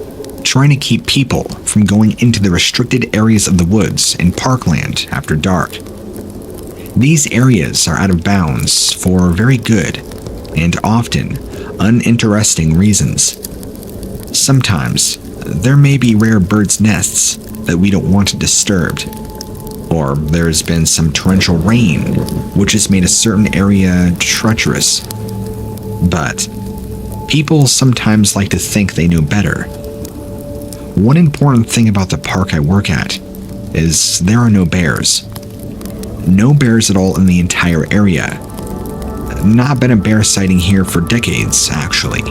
trying to keep people from going into the restricted areas of the woods and parkland after dark. These areas are out of bounds for very good and often uninteresting reasons. Sometimes, there may be rare birds' nests that we don't want disturbed, or there's been some torrential rain which has made a certain area treacherous. But people sometimes like to think they know better. One important thing about the park I work at is there are no bears. No bears at all in the entire area. Not been a bear sighting here for decades, actually.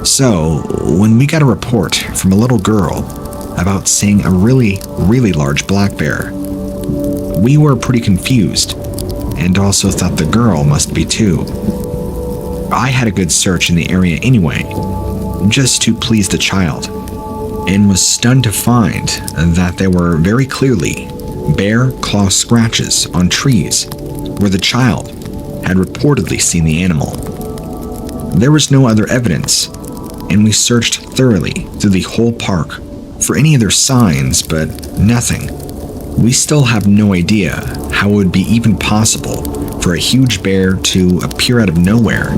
So, when we got a report from a little girl about seeing a really, really large black bear, we were pretty confused, and also thought the girl must be too. I had a good search in the area anyway, just to please the child, and was stunned to find that there were very clearly bare claw scratches on trees where the child had reportedly seen the animal. There was no other evidence, and we searched thoroughly through the whole park for any other signs, but nothing. We still have no idea how it would be even possible for a huge bear to appear out of nowhere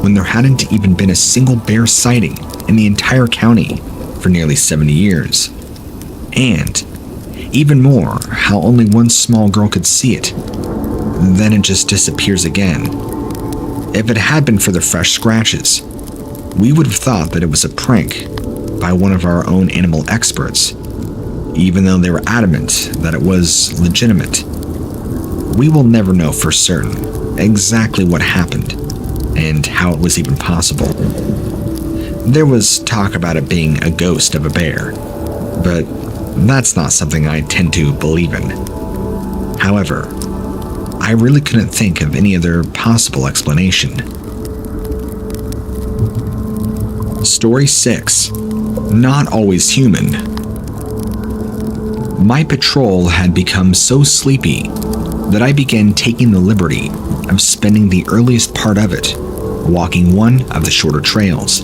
when there hadn't even been a single bear sighting in the entire county for nearly 70 years. And even more, how only one small girl could see it. Then it just disappears again. If it had been for the fresh scratches, we would have thought that it was a prank by one of our own animal experts, even though they were adamant that it was legitimate. We will never know for certain exactly what happened and how it was even possible. There was talk about it being a ghost of a bear, but that's not something I tend to believe in. However, I really couldn't think of any other possible explanation. Story 6. Not always human. My patrol had become so sleepy that I began taking the liberty of spending the earliest part of it walking one of the shorter trails.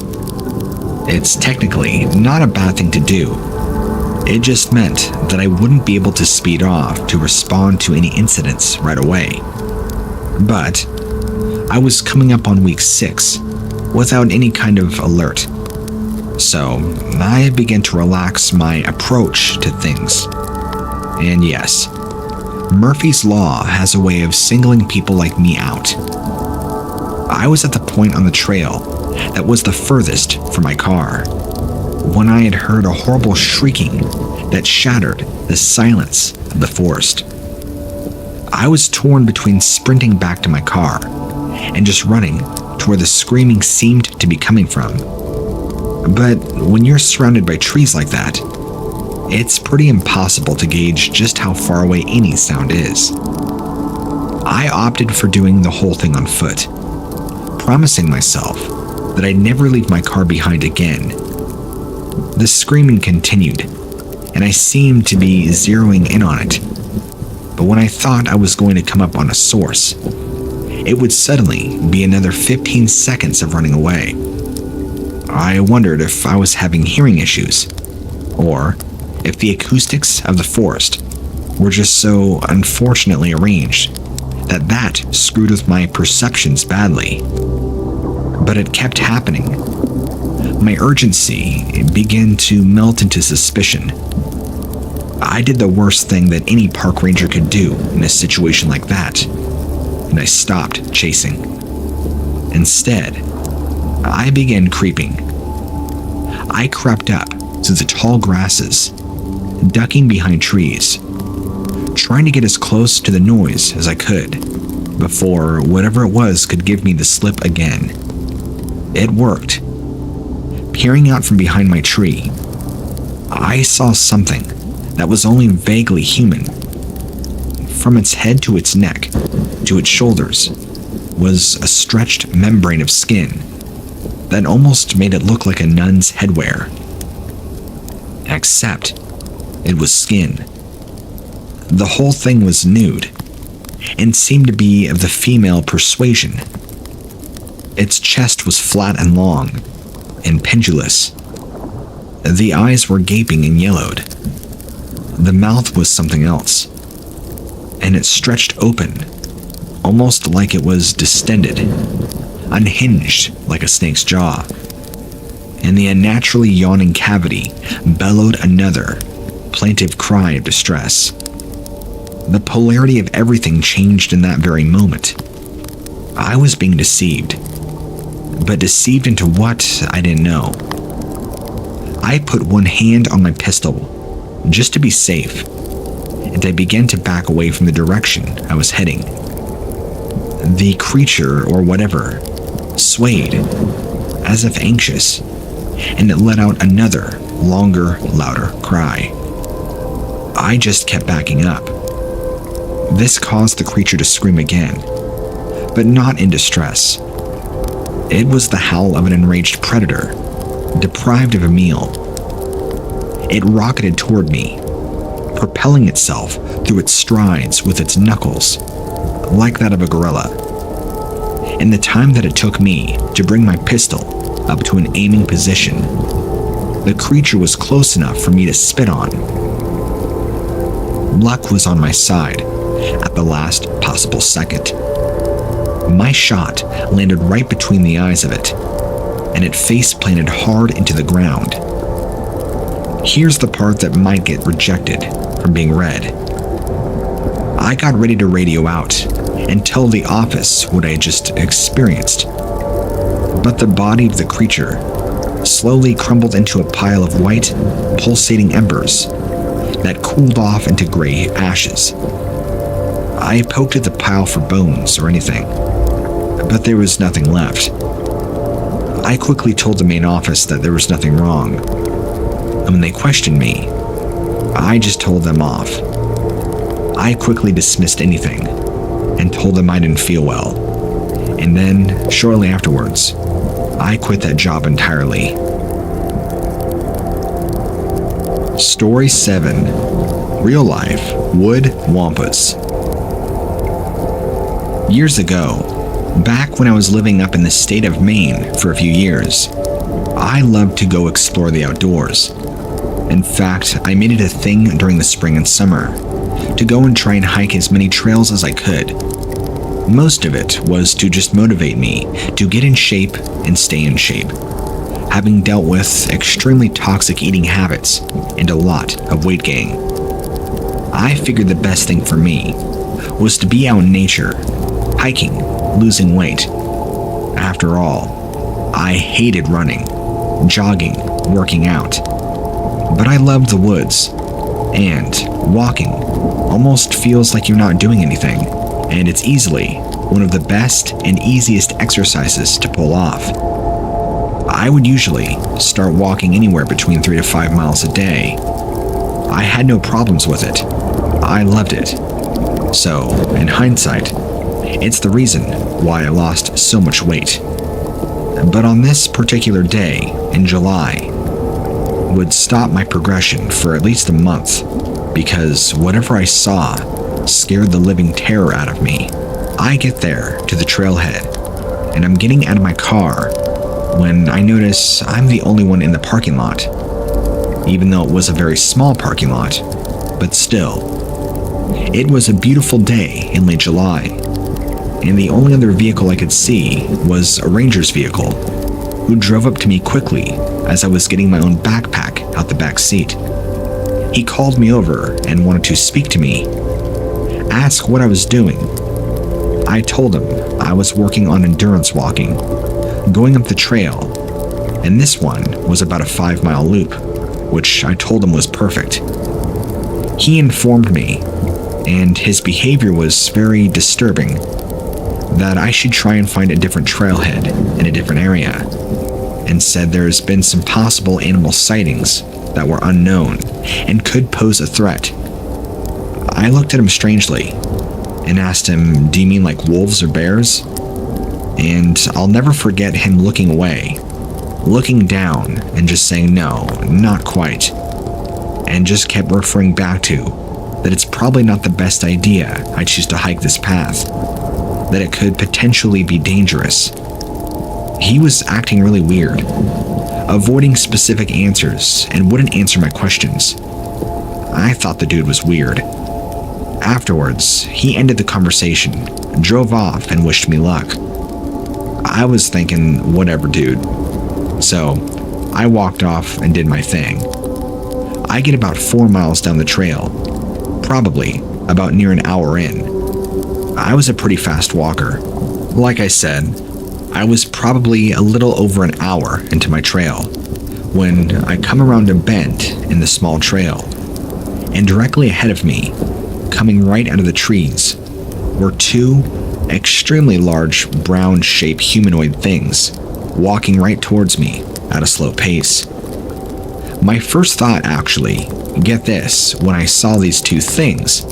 It's technically not a bad thing to do. It just meant that I wouldn't be able to speed off to respond to any incidents right away. But I was coming up on week 6 without any kind of alert. So I began to relax my approach to things. And yes, Murphy's Law has a way of singling people like me out. I was at the point on the trail that was the furthest from my car when I had heard a horrible shrieking that shattered the silence of the forest. I was torn between sprinting back to my car and just running to where the screaming seemed to be coming from. But when you're surrounded by trees like that, it's pretty impossible to gauge just how far away any sound is. I opted for doing the whole thing on foot, promising myself that I'd never leave my car behind again. The screaming continued, and I seemed to be zeroing in on it. But when I thought I was going to come up on a source, it would suddenly be another 15 seconds of running away. I wondered if I was having hearing issues, or if the acoustics of the forest were just so unfortunately arranged that screwed with my perceptions badly. But it kept happening. My urgency began to melt into suspicion. I did the worst thing that any park ranger could do in a situation like that, and I stopped chasing. Instead, I began creeping. I crept up through the tall grasses, ducking behind trees, trying to get as close to the noise as I could before whatever it was could give me the slip again. It worked. Peering out from behind my tree, I saw something that was only vaguely human. From its head to its neck to its shoulders was a stretched membrane of skin that almost made it look like a nun's headwear. Except it was skin. The whole thing was nude and seemed to be of the female persuasion. Its chest was flat and long and pendulous. The eyes were gaping and yellowed. The mouth was something else, and it stretched open, almost like it was distended, unhinged like a snake's jaw. And the unnaturally yawning cavity bellowed another plaintive cry of distress. The polarity of everything changed in that very moment. I was being deceived, but deceived into what I didn't know. I put one hand on my pistol just to be safe, and I began to back away from the direction I was heading. The creature, or whatever, swayed, as if anxious, and it let out another, longer, louder cry. I just kept backing up. This caused the creature to scream again, but not in distress. It was the howl of an enraged predator, deprived of a meal. It rocketed toward me, propelling itself through its strides with its knuckles, like that of a gorilla. In the time that it took me to bring my pistol up to an aiming position, the creature was close enough for me to spit on. Luck was on my side at the last possible second. My shot landed right between the eyes of it, and it face planted hard into the ground. Here's the part that might get rejected from being read. I got ready to radio out and tell the office what I had just experienced, but the body of the creature slowly crumbled into a pile of white, pulsating embers that cooled off into gray ashes. I poked at the pile for bones or anything, but there was nothing left. I quickly told the main office that there was nothing wrong, and when they questioned me, I just told them off. I quickly dismissed anything and told them I didn't feel well, and then, shortly afterwards, I quit that job entirely. Story 7. Real Life Wood Wampas. Years ago, back when I was living up in the state of Maine for a few years, I loved to go explore the outdoors. In fact, I made it a thing during the spring and summer to go and try and hike as many trails as I could. Most of it was to just motivate me to get in shape and stay in shape, having dealt with extremely toxic eating habits and a lot of weight gain. I figured the best thing for me was to be out in nature, hiking, losing weight. After all, I hated running, jogging, working out, but I loved the woods, and walking almost feels like you're not doing anything, and it's easily one of the best and easiest exercises to pull off. I would usually start walking anywhere between 3 to 5 miles a day. I had no problems with it. I loved it. So, in hindsight, it's the reason why I lost so much weight. But on this particular day in July, would stop my progression for at least a month because whatever I saw scared the living terror out of me. I get there to the trailhead, and I'm getting out of my car when I notice I'm the only one in the parking lot, even though it was a very small parking lot, but still. It was a beautiful day in late July, and the only other vehicle I could see was a ranger's vehicle, who drove up to me quickly as I was getting my own backpack out the back seat. He called me over and wanted to speak to me, ask what I was doing. I told him I was working on endurance walking, going up the trail, and this one was about a 5-mile loop, which I told him was perfect. He informed me, and his behavior was very disturbing, that I should try and find a different trailhead in a different area, and said there's been some possible animal sightings that were unknown and could pose a threat. I looked at him strangely and asked him, "Do you mean like wolves or bears?" And I'll never forget him looking away, looking down and just saying no, not quite, and just kept referring back to that it's probably not the best idea I choose to hike this path, that it could potentially be dangerous. He was acting really weird, avoiding specific answers and wouldn't answer my questions. I thought the dude was weird. Afterwards, he ended the conversation, drove off, and wished me luck. I was thinking, whatever, dude. So, I walked off and did my thing. I get about 4 miles down the trail, probably about near an hour in. I was a pretty fast walker. Like I said, I was probably a little over an hour into my trail when I come around a bend in the small trail, and directly ahead of me, coming right out of the trees, were 2 extremely large brown-shaped humanoid things walking right towards me at a slow pace. My first thought, actually, get this, when I saw these 2 things,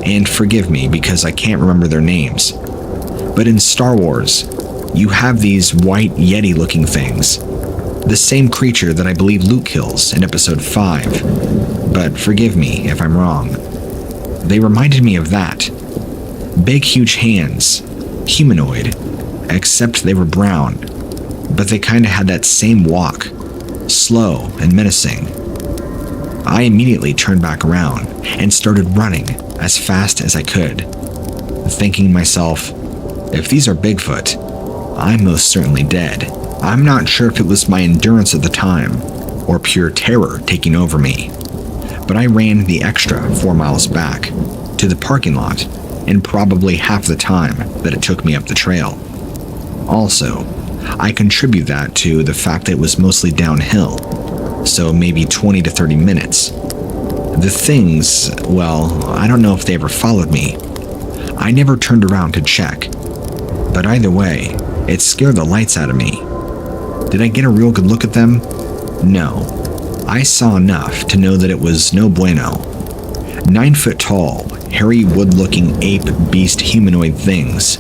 and forgive me because I can't remember their names, but in Star Wars, you have these white Yeti-looking things, The same creature that I believe Luke kills in episode 5. But forgive me if I'm wrong. They reminded me of that. Big, huge hands, humanoid, except they were brown, but they kinda had that same walk, slow and menacing. I immediately turned back around and started running as fast as I could, thinking to myself, if these are Bigfoot, I'm most certainly dead. I'm not sure if it was my endurance at the time or pure terror taking over me, but I ran the extra 4 miles back to the parking lot in probably half the time that it took me up the trail. Also, I contribute that to the fact that it was mostly downhill, so maybe 20 to 30 minutes. The things, well, I don't know if they ever followed me. I never turned around to check, but either way, it scared the lights out of me. Did I get a real good look at them? No. I saw enough to know that it was no bueno. 9 foot tall, hairy wood-looking ape beast humanoid things.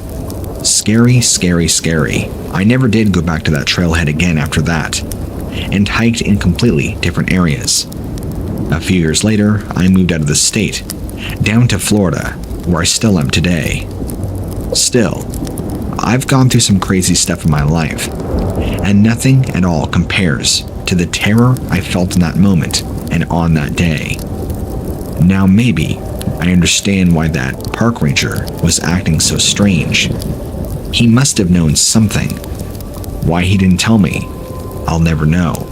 Scary, scary, scary. I never did go back to that trailhead again after that, and hiked in completely different areas. A few years later, I moved out of the state, down to Florida, where I still am today. Still, I've gone through some crazy stuff in my life, and nothing at all compares to the terror I felt in that moment and on that day. Now maybe I understand why that park ranger was acting so strange. He must have known something. Why he didn't tell me, I'll never know.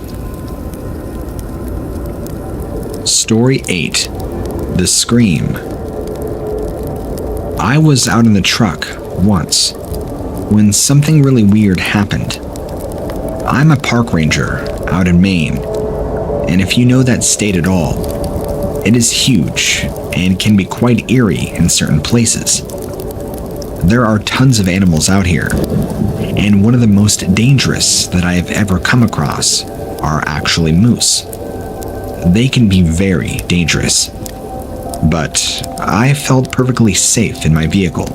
Story 8. The Scream. I was out in the truck once when something really weird happened. I'm a park ranger out in Maine, and if you know that state at all, it is huge and can be quite eerie in certain places. There are tons of animals out here, and one of the most dangerous that I have ever come across are actually moose. They can be very dangerous, but I felt perfectly safe in my vehicle.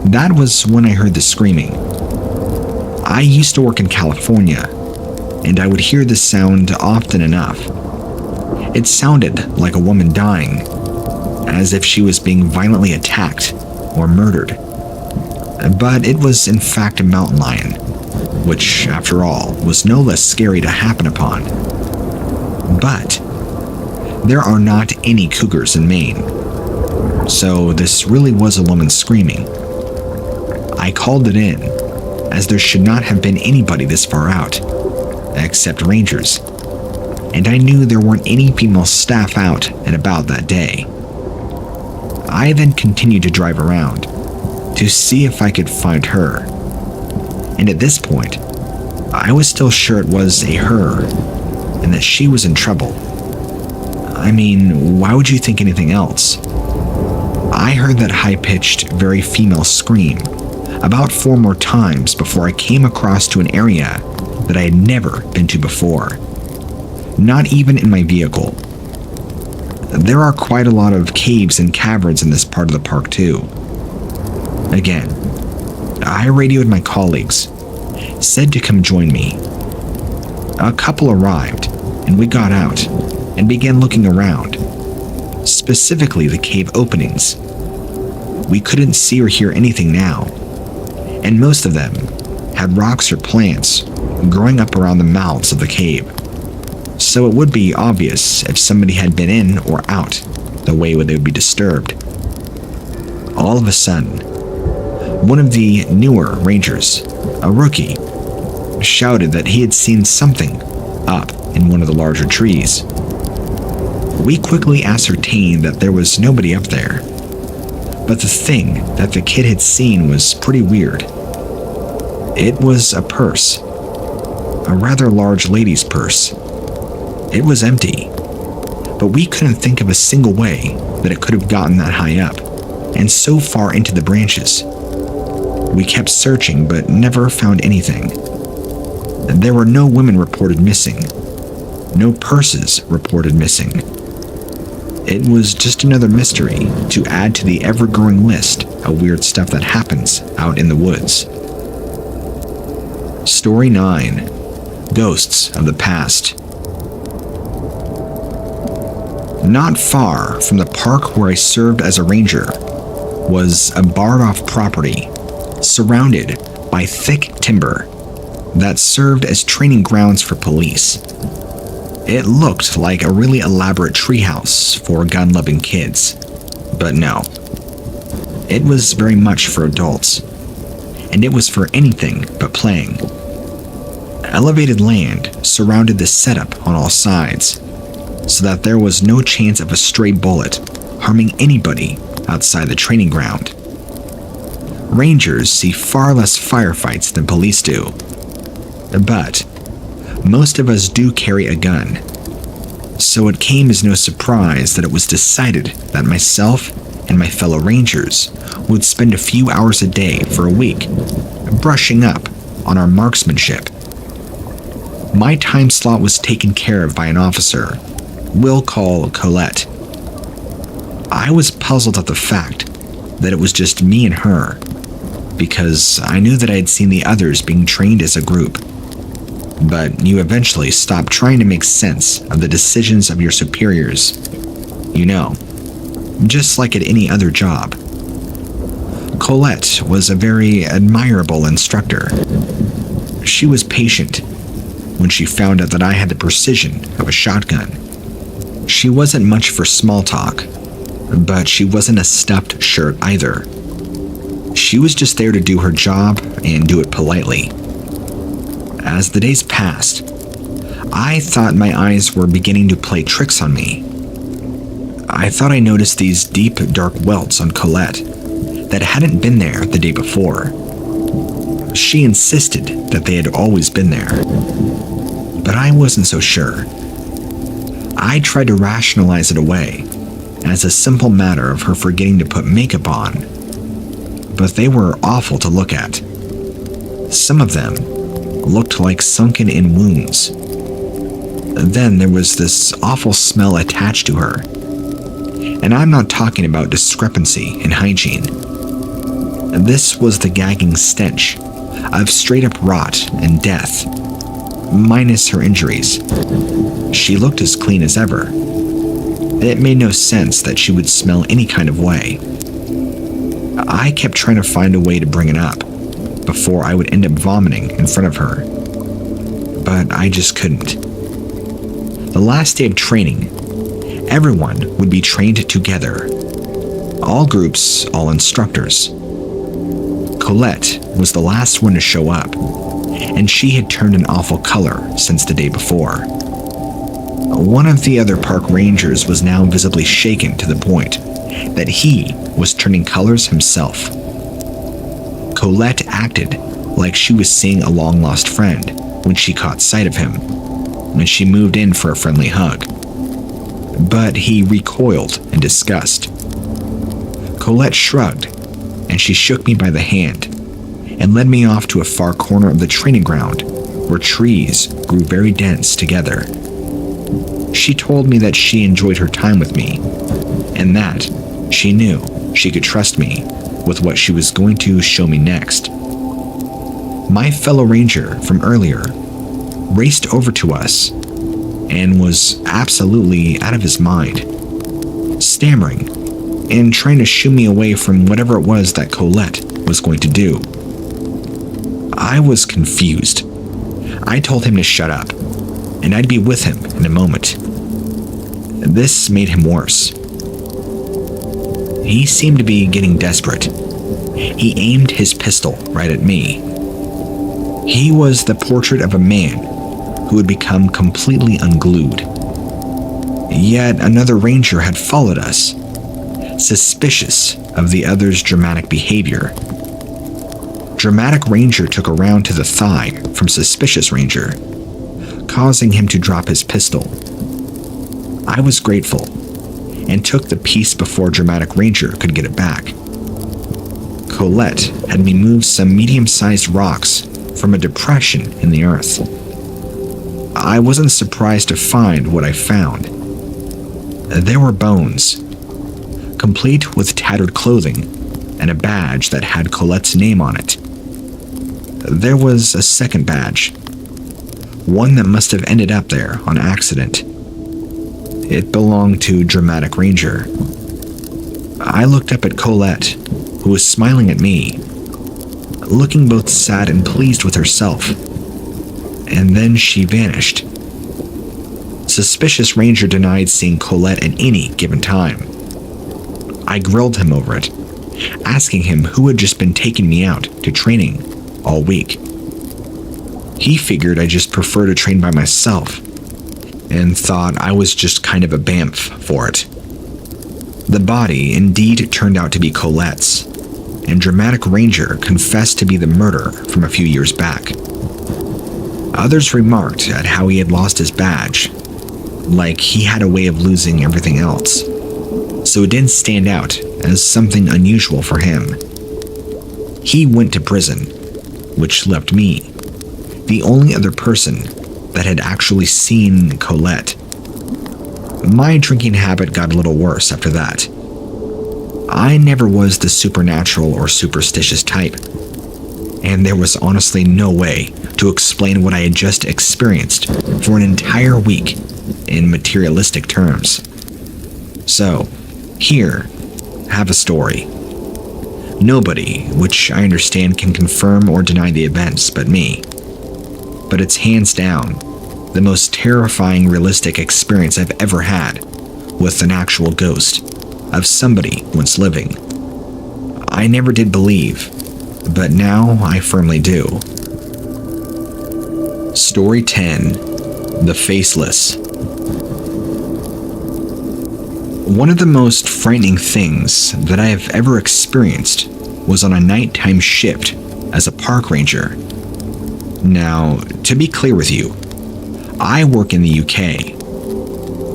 That was when I heard the screaming. I used to work in California, and I would hear this sound often enough. It sounded like a woman dying, as if she was being violently attacked or murdered. But it was in fact a mountain lion, which, after all, was no less scary to happen upon. But there are not any cougars in Maine, so this really was a woman screaming. I called it in, as there should not have been anybody this far out, except rangers, and I knew there weren't any female staff out and about that day. I then continued to drive around to see if I could find her, and at this point, I was still sure it was a her, and that she was in trouble. I mean, why would you think anything else? I heard that high-pitched, very female scream about 4 more times before I came across to an area that I had never been to before. Not even in my vehicle. There are quite a lot of caves and caverns in this part of the park too. Again, I radioed my colleagues, said to come join me. A couple arrived, and we got out and began looking around, specifically the cave openings. We couldn't see or hear anything now, and most of them had rocks or plants growing up around the mouths of the cave, so it would be obvious if somebody had been in or out the way they would be disturbed. All of a sudden, one of the newer rangers, a rookie, shouted that he had seen something up in one of the larger trees. We quickly ascertained that there was nobody up there, but the thing that the kid had seen was pretty weird. It was a purse, a rather large lady's purse. It was empty, but we couldn't think of a single way that it could have gotten that high up and so far into the branches. We kept searching but never found anything. There were no women reported missing, no purses reported missing. It was just another mystery to add to the ever-growing list of weird stuff that happens out in the woods. Story 9. Ghosts of the Past. Not far from the park where I served as a ranger was a barred-off property surrounded by thick timber that served as training grounds for police. It looked like a really elaborate treehouse for gun-loving kids, but no. It was very much for adults, and it was for anything but playing. Elevated land surrounded the setup on all sides, so that there was no chance of a stray bullet harming anybody outside the training ground. Rangers see far less firefights than police do, but most of us do carry a gun, so it came as no surprise that it was decided that myself and my fellow rangers would spend a few hours a day for a week brushing up on our marksmanship. My time slot was taken care of by an officer we'll call Colette. I was puzzled at the fact that it was just me and her, because I knew that I had seen the others being trained as a group. But you eventually stop trying to make sense of the decisions of your superiors. You know, just like at any other job. Colette was a very admirable instructor. She was patient when she found out that I had the precision of a shotgun. She wasn't much for small talk, but she wasn't a stuffed shirt either. She was just there to do her job and do it politely. As the days passed, I thought my eyes were beginning to play tricks on me. I thought I noticed these deep, dark welts on Colette that hadn't been there the day before. She insisted that they had always been there, but I wasn't so sure. I tried to rationalize it away as a simple matter of her forgetting to put makeup on, but they were awful to look at. Some of them looked like sunken-in wounds. Then there was this awful smell attached to her, and I'm not talking about discrepancy in hygiene. This was the gagging stench of straight-up rot and death, minus her injuries. She looked as clean as ever. It made no sense that she would smell any kind of way. I kept trying to find a way to bring it up before I would end up vomiting in front of her, but I just couldn't. The last day of training, everyone would be trained together. All groups, all instructors. Colette was the last one to show up, and she had turned an awful color since the day before. One of the other park rangers was now visibly shaken to the point that he was turning colors himself. Colette acted like she was seeing a long-lost friend when she caught sight of him, and she moved in for a friendly hug. But he recoiled in disgust. Colette shrugged, and she shook me by the hand and led me off to a far corner of the training ground where trees grew very dense together. She told me that she enjoyed her time with me, and that she knew she could trust me with what she was going to show me next. My fellow ranger from earlier raced over to us and was absolutely out of his mind, stammering and trying to shoo me away from whatever it was that Colette was going to do. I was confused. I told him to shut up, and I'd be with him in a moment. This made him worse. He seemed to be getting desperate. He aimed his pistol right at me. He was the portrait of a man who had become completely unglued. Yet another ranger had followed us, suspicious of the other's dramatic behavior. Dramatic Ranger took a round to the thigh from Suspicious Ranger, causing him to drop his pistol. I was grateful and took the piece before Dramatic Ranger could get it back. Colette had me move some medium-sized rocks from a depression in the earth. I wasn't surprised to find what I found. There were bones, complete with tattered clothing and a badge that had Colette's name on it. There was a second badge, one that must have ended up there on accident. It belonged to Dramatic Ranger. I looked up at Colette, who was smiling at me, looking both sad and pleased with herself. And then she vanished. Suspicious Ranger denied seeing Colette at any given time. I grilled him over it, asking him who had just been taking me out to training all week. He figured I just prefer to train by myself and thought I was just kind of a bamf for it. The body indeed turned out to be Colette's, and Dramatic Ranger confessed to be the murderer from a few years back. Others remarked at how he had lost his badge, like he had a way of losing everything else, so it didn't stand out as something unusual for him. He went to prison, which left me the only other person that had actually seen Colette. My drinking habit got a little worse after that. I never was the supernatural or superstitious type, and there was honestly no way to explain what I had just experienced for an entire week in materialistic terms. So, here, have a story. Nobody, which I understand, can confirm or deny the events but me. But it's hands down the most terrifying realistic experience I've ever had with an actual ghost of somebody once living. I never did believe, but now I firmly do. Story 10: The Faceless. One of the most frightening things that I have ever experienced was on a nighttime shift as a park ranger. Now, to be clear with you, I work in the UK.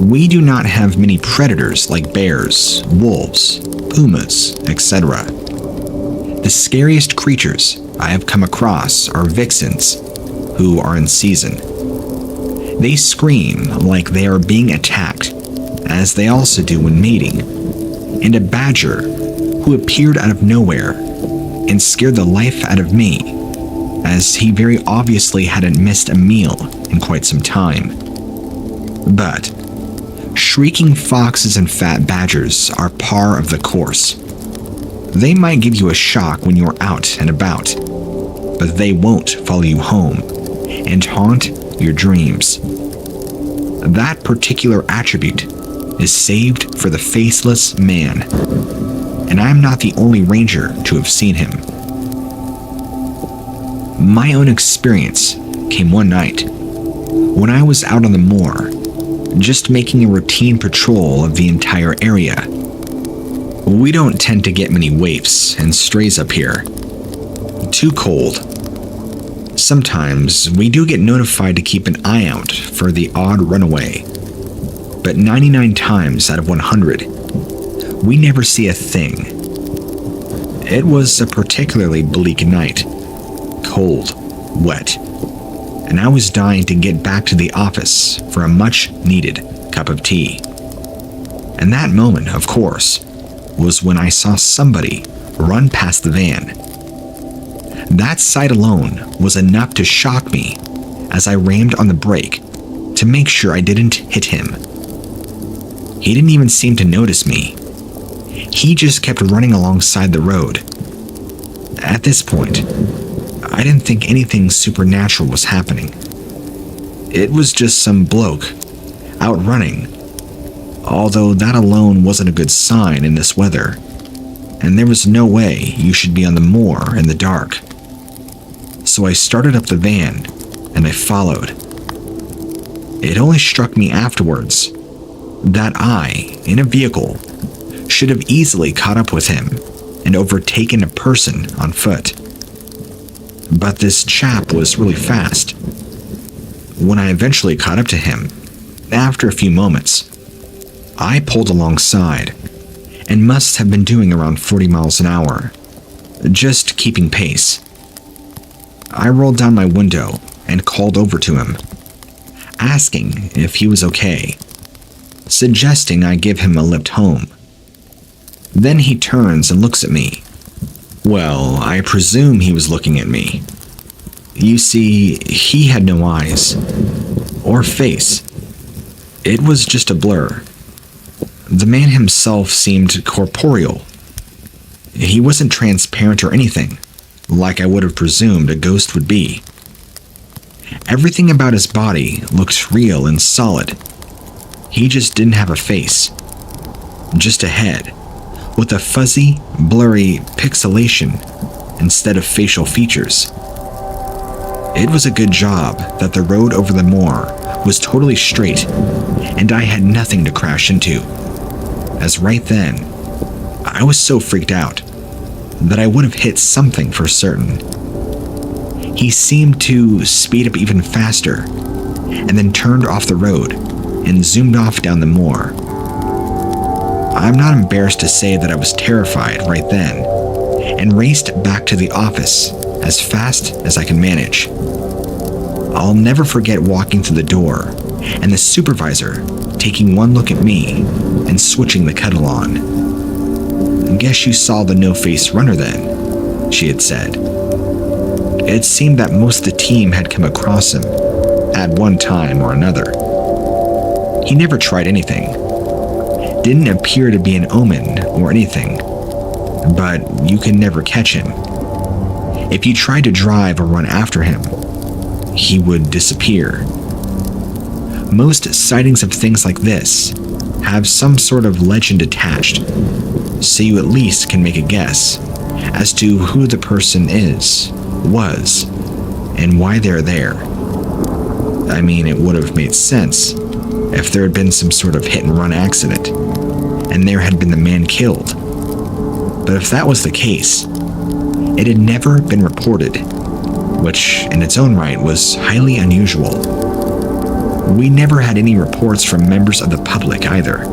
We do not have many predators like bears, wolves, pumas, etc. The scariest creatures I have come across are vixens, who are in season. They scream like they are being attacked, as they also do when mating, and a badger who appeared out of nowhere and scared the life out of me, as he very obviously hadn't missed a meal in quite some time. But shrieking foxes and fat badgers are par of the course. They might give you a shock when you're out and about, but they won't follow you home and haunt your dreams. That particular attribute is saved for the faceless man, and I'm not the only ranger to have seen him. My own experience came one night when I was out on the moor, just making a routine patrol of the entire area. We don't tend to get many waifs and strays up here. Too cold. Sometimes we do get notified to keep an eye out for the odd runaway, but 99 times out of 100, we never see a thing. It was a particularly bleak night. Cold, wet, and I was dying to get back to the office for a much-needed cup of tea. And that moment, of course, was when I saw somebody run past the van. That sight alone was enough to shock me as I rammed on the brake to make sure I didn't hit him. He didn't even seem to notice me. He just kept running alongside the road. At this point, I didn't think anything supernatural was happening. It was just some bloke out running, although that alone wasn't a good sign in this weather, and there was no way you should be on the moor in the dark. So I started up the van, and I followed. It only struck me afterwards that I, in a vehicle, should have easily caught up with him and overtaken a person on foot. But this chap was really fast. When I eventually caught up to him, after a few moments, I pulled alongside and must have been doing around 40 miles an hour, just keeping pace. I rolled down my window and called over to him, asking if he was okay, suggesting I give him a lift home. Then he turns and looks at me. Well, I presume he was looking at me. You see, he had no eyes or face. It was just a blur. The man himself seemed corporeal. He wasn't transparent or anything, like I would have presumed a ghost would be. Everything about his body looked real and solid. He just didn't have a face. Just a head, with a fuzzy, blurry pixelation instead of facial features. It was a good job that the road over the moor was totally straight and I had nothing to crash into, as right then, I was so freaked out that I would have hit something for certain. He seemed to speed up even faster and then turned off the road and zoomed off down the moor. I'm not embarrassed to say that I was terrified right then and raced back to the office as fast as I can manage. I'll never forget walking through the door and the supervisor taking one look at me and switching the kettle on. "Guess you saw the no-face runner then," she had said. It seemed that most of the team had come across him at one time or another. He never tried anything. Didn't appear to be an omen or anything, but you could never catch him. If you tried to drive or run after him, he would disappear. Most sightings of things like this have some sort of legend attached, so you at least can make a guess as to who the person was, and why they're there. I mean, it would have made sense if there had been some sort of hit-and-run accident, and there had been the man killed. But if that was the case, it had never been reported, which in its own right was highly unusual. We never had any reports from members of the public either.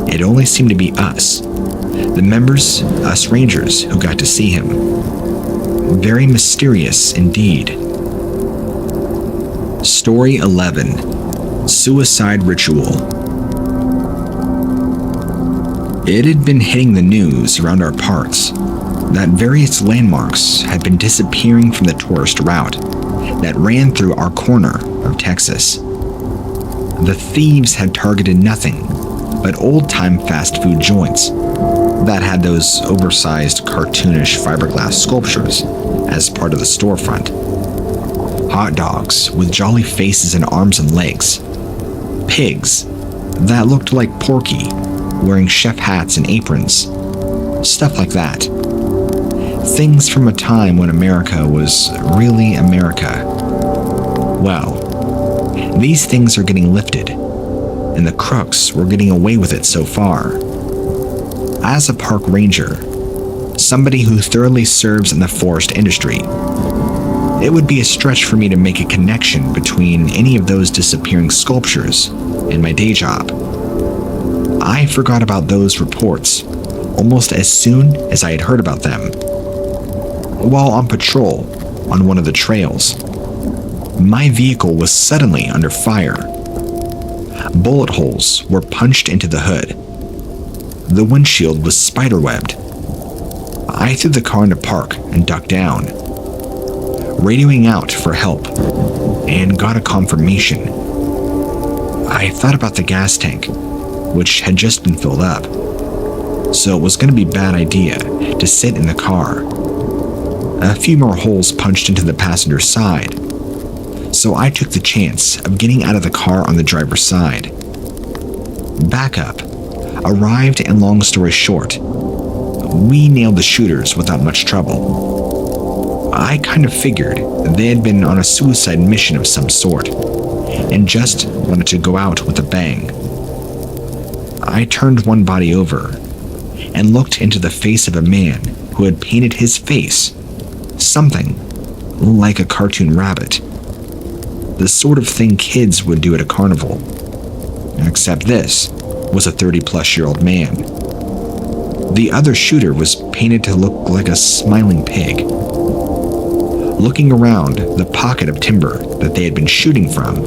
It only seemed to be us, the members, us rangers, who got to see him. Very mysterious indeed. Story 11. Suicide Ritual. It had been hitting the news around our parts that various landmarks had been disappearing from the tourist route that ran through our corner of Texas. The thieves had targeted nothing but old-time fast food joints that had those oversized cartoonish fiberglass sculptures as part of the storefront. Hot dogs with jolly faces and arms and legs. Pigs that looked like Porky wearing chef hats and aprons. Stuff like that. Things from a time when America was really America. Well, these things are getting lifted, and the crooks were getting away with it so far. As a park ranger, somebody who thoroughly serves in the forest industry, it would be a stretch for me to make a connection between any of those disappearing sculptures and my day job. I forgot about those reports almost as soon as I had heard about them. While on patrol on one of the trails, my vehicle was suddenly under fire. Bullet holes were punched into the hood. The windshield was spiderwebbed. I threw the car into park and ducked down, radioing out for help, and got a confirmation. I thought about the gas tank, which had just been filled up, so it was going to be a bad idea to sit in the car. A few more holes punched into the passenger side, so I took the chance of getting out of the car on the driver's side. Backup arrived, and long story short, we nailed the shooters without much trouble. I kind of figured they had been on a suicide mission of some sort, and just wanted to go out with a bang. I turned one body over and looked into the face of a man who had painted his face something like a cartoon rabbit. The sort of thing kids would do at a carnival. Except this was a 30-plus-year-old man. The other shooter was painted to look like a smiling pig. Looking around the pocket of timber that they had been shooting from,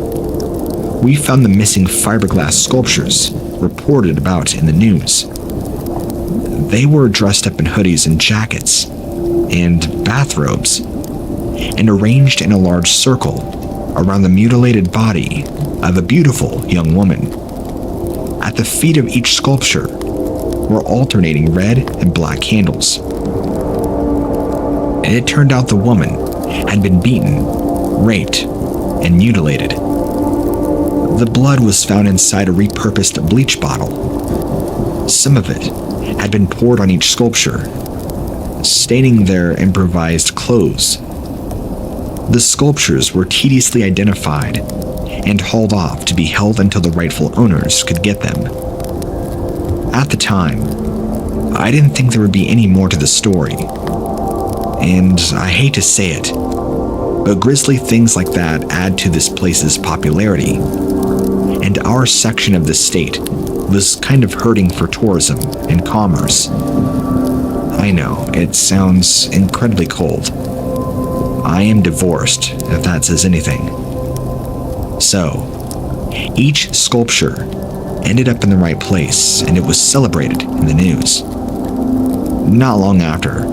we found the missing fiberglass sculptures reported about in the news. They were dressed up in hoodies and jackets and bathrobes, and arranged in a large circle around the mutilated body of a beautiful young woman. At the feet of each sculpture were alternating red and black candles. It turned out the woman had been beaten, raped, and mutilated. The blood was found inside a repurposed bleach bottle. Some of it had been poured on each sculpture, staining their improvised clothes. The sculptures were tediously identified and hauled off to be held until the rightful owners could get them. At the time, I didn't think there would be any more to the story. And I hate to say it, but grisly things like that add to this place's popularity. And our section of the state was kind of hurting for tourism and commerce. I know, it sounds incredibly cold. I am divorced, if that says anything. So, each sculpture ended up in the right place, and it was celebrated in the news. Not long after,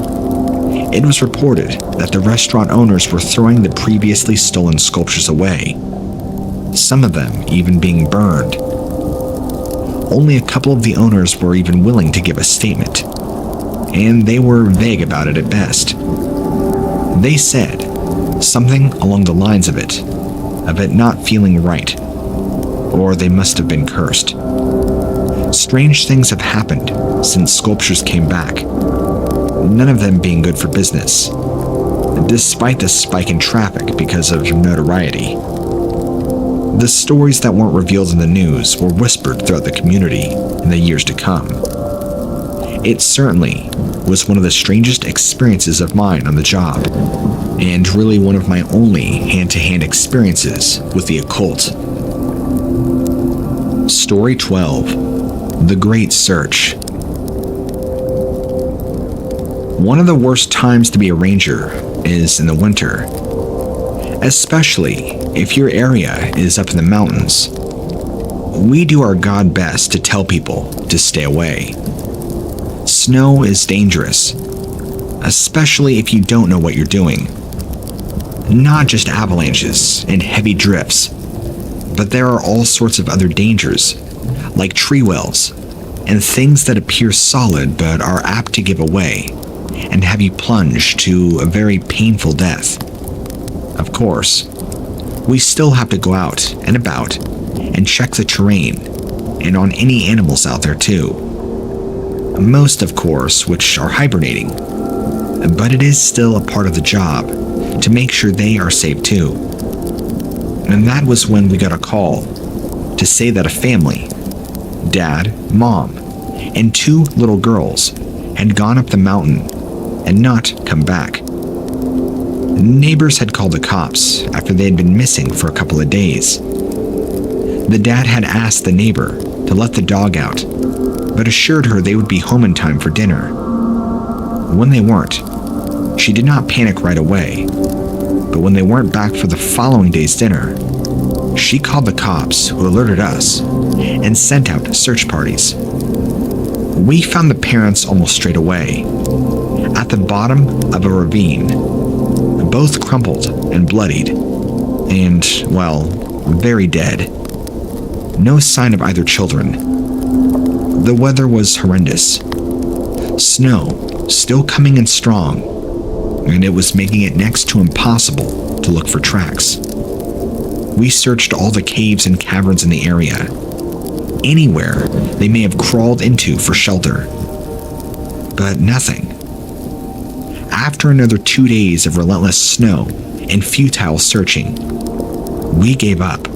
it was reported that the restaurant owners were throwing the previously stolen sculptures away, some of them even being burned. Only a couple of the owners were even willing to give a statement, and they were vague about it at best. They said something along the lines of it not feeling right, or they must have been cursed. Strange things have happened since sculptures came back, none of them being good for business, despite the spike in traffic because of notoriety. The stories that weren't revealed in the news were whispered throughout the community in the years to come. It certainly was one of the strangest experiences of mine on the job, and really one of my only hand-to-hand experiences with the occult. Story 12: The Great Search. One of the worst times to be a ranger is in the winter, especially if your area is up in the mountains. We do our god best to tell people to stay away. Snow is dangerous, especially if you don't know what you're doing. Not just avalanches and heavy drifts, but there are all sorts of other dangers, like tree wells and things that appear solid but are apt to give away and have you plunge to a very painful death. Of course, we still have to go out and about and check the terrain and on any animals out there too. Most, of course, which are hibernating, but it is still a part of the job to make sure they are safe too. And that was when we got a call to say that a family, dad, mom, and 2 little girls had gone up the mountain and not come back. Neighbors had called the cops after they had been missing for a couple of days. The dad had asked the neighbor to let the dog out, but assured her they would be home in time for dinner. When they weren't, she did not panic right away, but when they weren't back for the following day's dinner, she called the cops, who alerted us and sent out search parties. We found the parents almost straight away, at the bottom of a ravine, both crumpled and bloodied, and, well, very dead. No sign of either children. The weather was horrendous. Snow still coming in strong, and it was making it next to impossible to look for tracks. We searched all the caves and caverns in the area, anywhere they may have crawled into for shelter. But nothing. After another 2 days of relentless snow and futile searching, we gave up.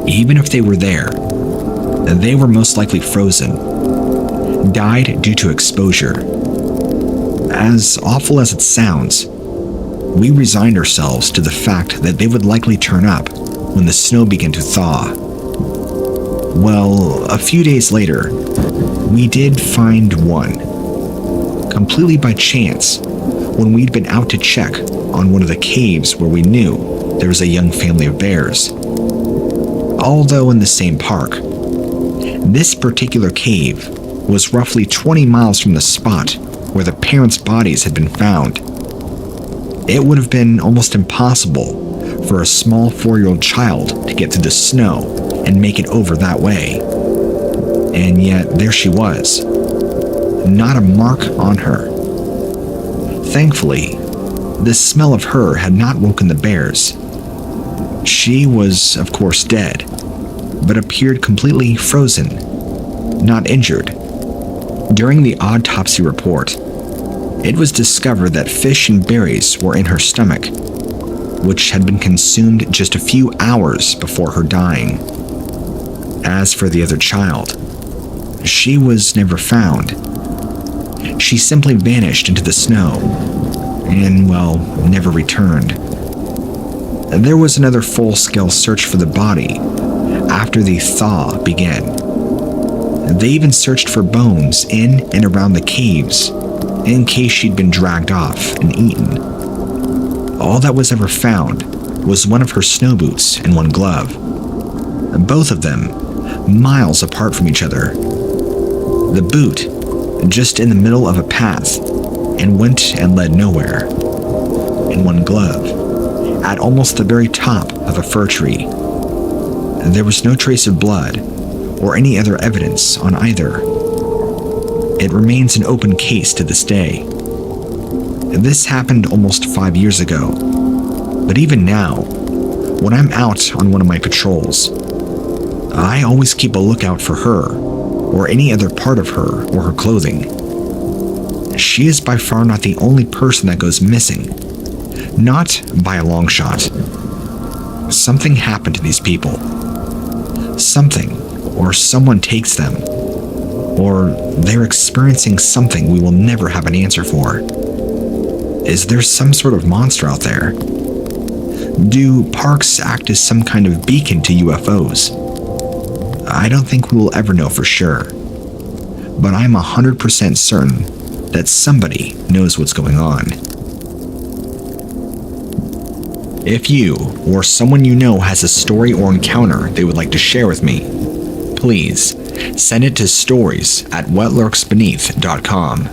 Even if they were there, they were most likely frozen, died due to exposure. As awful as it sounds, we resigned ourselves to the fact that they would likely turn up when the snow began to thaw. Well, a few days later, we did find one, completely by chance, when we'd been out to check on one of the caves where we knew there was a young family of bears. Although in the same park, this particular cave was roughly 20 miles from the spot where the parents' bodies had been found. It would have been almost impossible for a small 4-year-old child to get through the snow and make it over that way. And yet, there she was. Not a mark on her. Thankfully, the smell of her had not woken the bears. She was, of course, dead, but appeared completely frozen, not injured. During the autopsy report, it was discovered that fish and berries were in her stomach, which had been consumed just a few hours before her dying. As for the other child, she was never found. She simply vanished into the snow and, well, never returned. There was another full-scale search for the body after the thaw began. They even searched for bones in and around the caves in case she'd been dragged off and eaten. All that was ever found was one of her snow boots and one glove, both of them miles apart from each other. The boot just in the middle of a path and went and led nowhere, and one glove at almost the very top of a fir tree. There was no trace of blood or any other evidence on either. It remains an open case to this day. This happened almost 5 years ago, but even now, when I'm out on one of my patrols, I always keep a lookout for her or any other part of her or her clothing. She is by far not the only person that goes missing, not by a long shot. Something happened to these people. Something or someone takes them, or they're experiencing something we will never have an answer for. Is there some sort of monster out there? Do parks act as some kind of beacon to UFOs? I don't think we will ever know for sure, but I'm 100% certain that somebody knows what's going on. If you or someone you know has a story or encounter they would like to share with me, please send it to stories@whatlurksbeneath.com.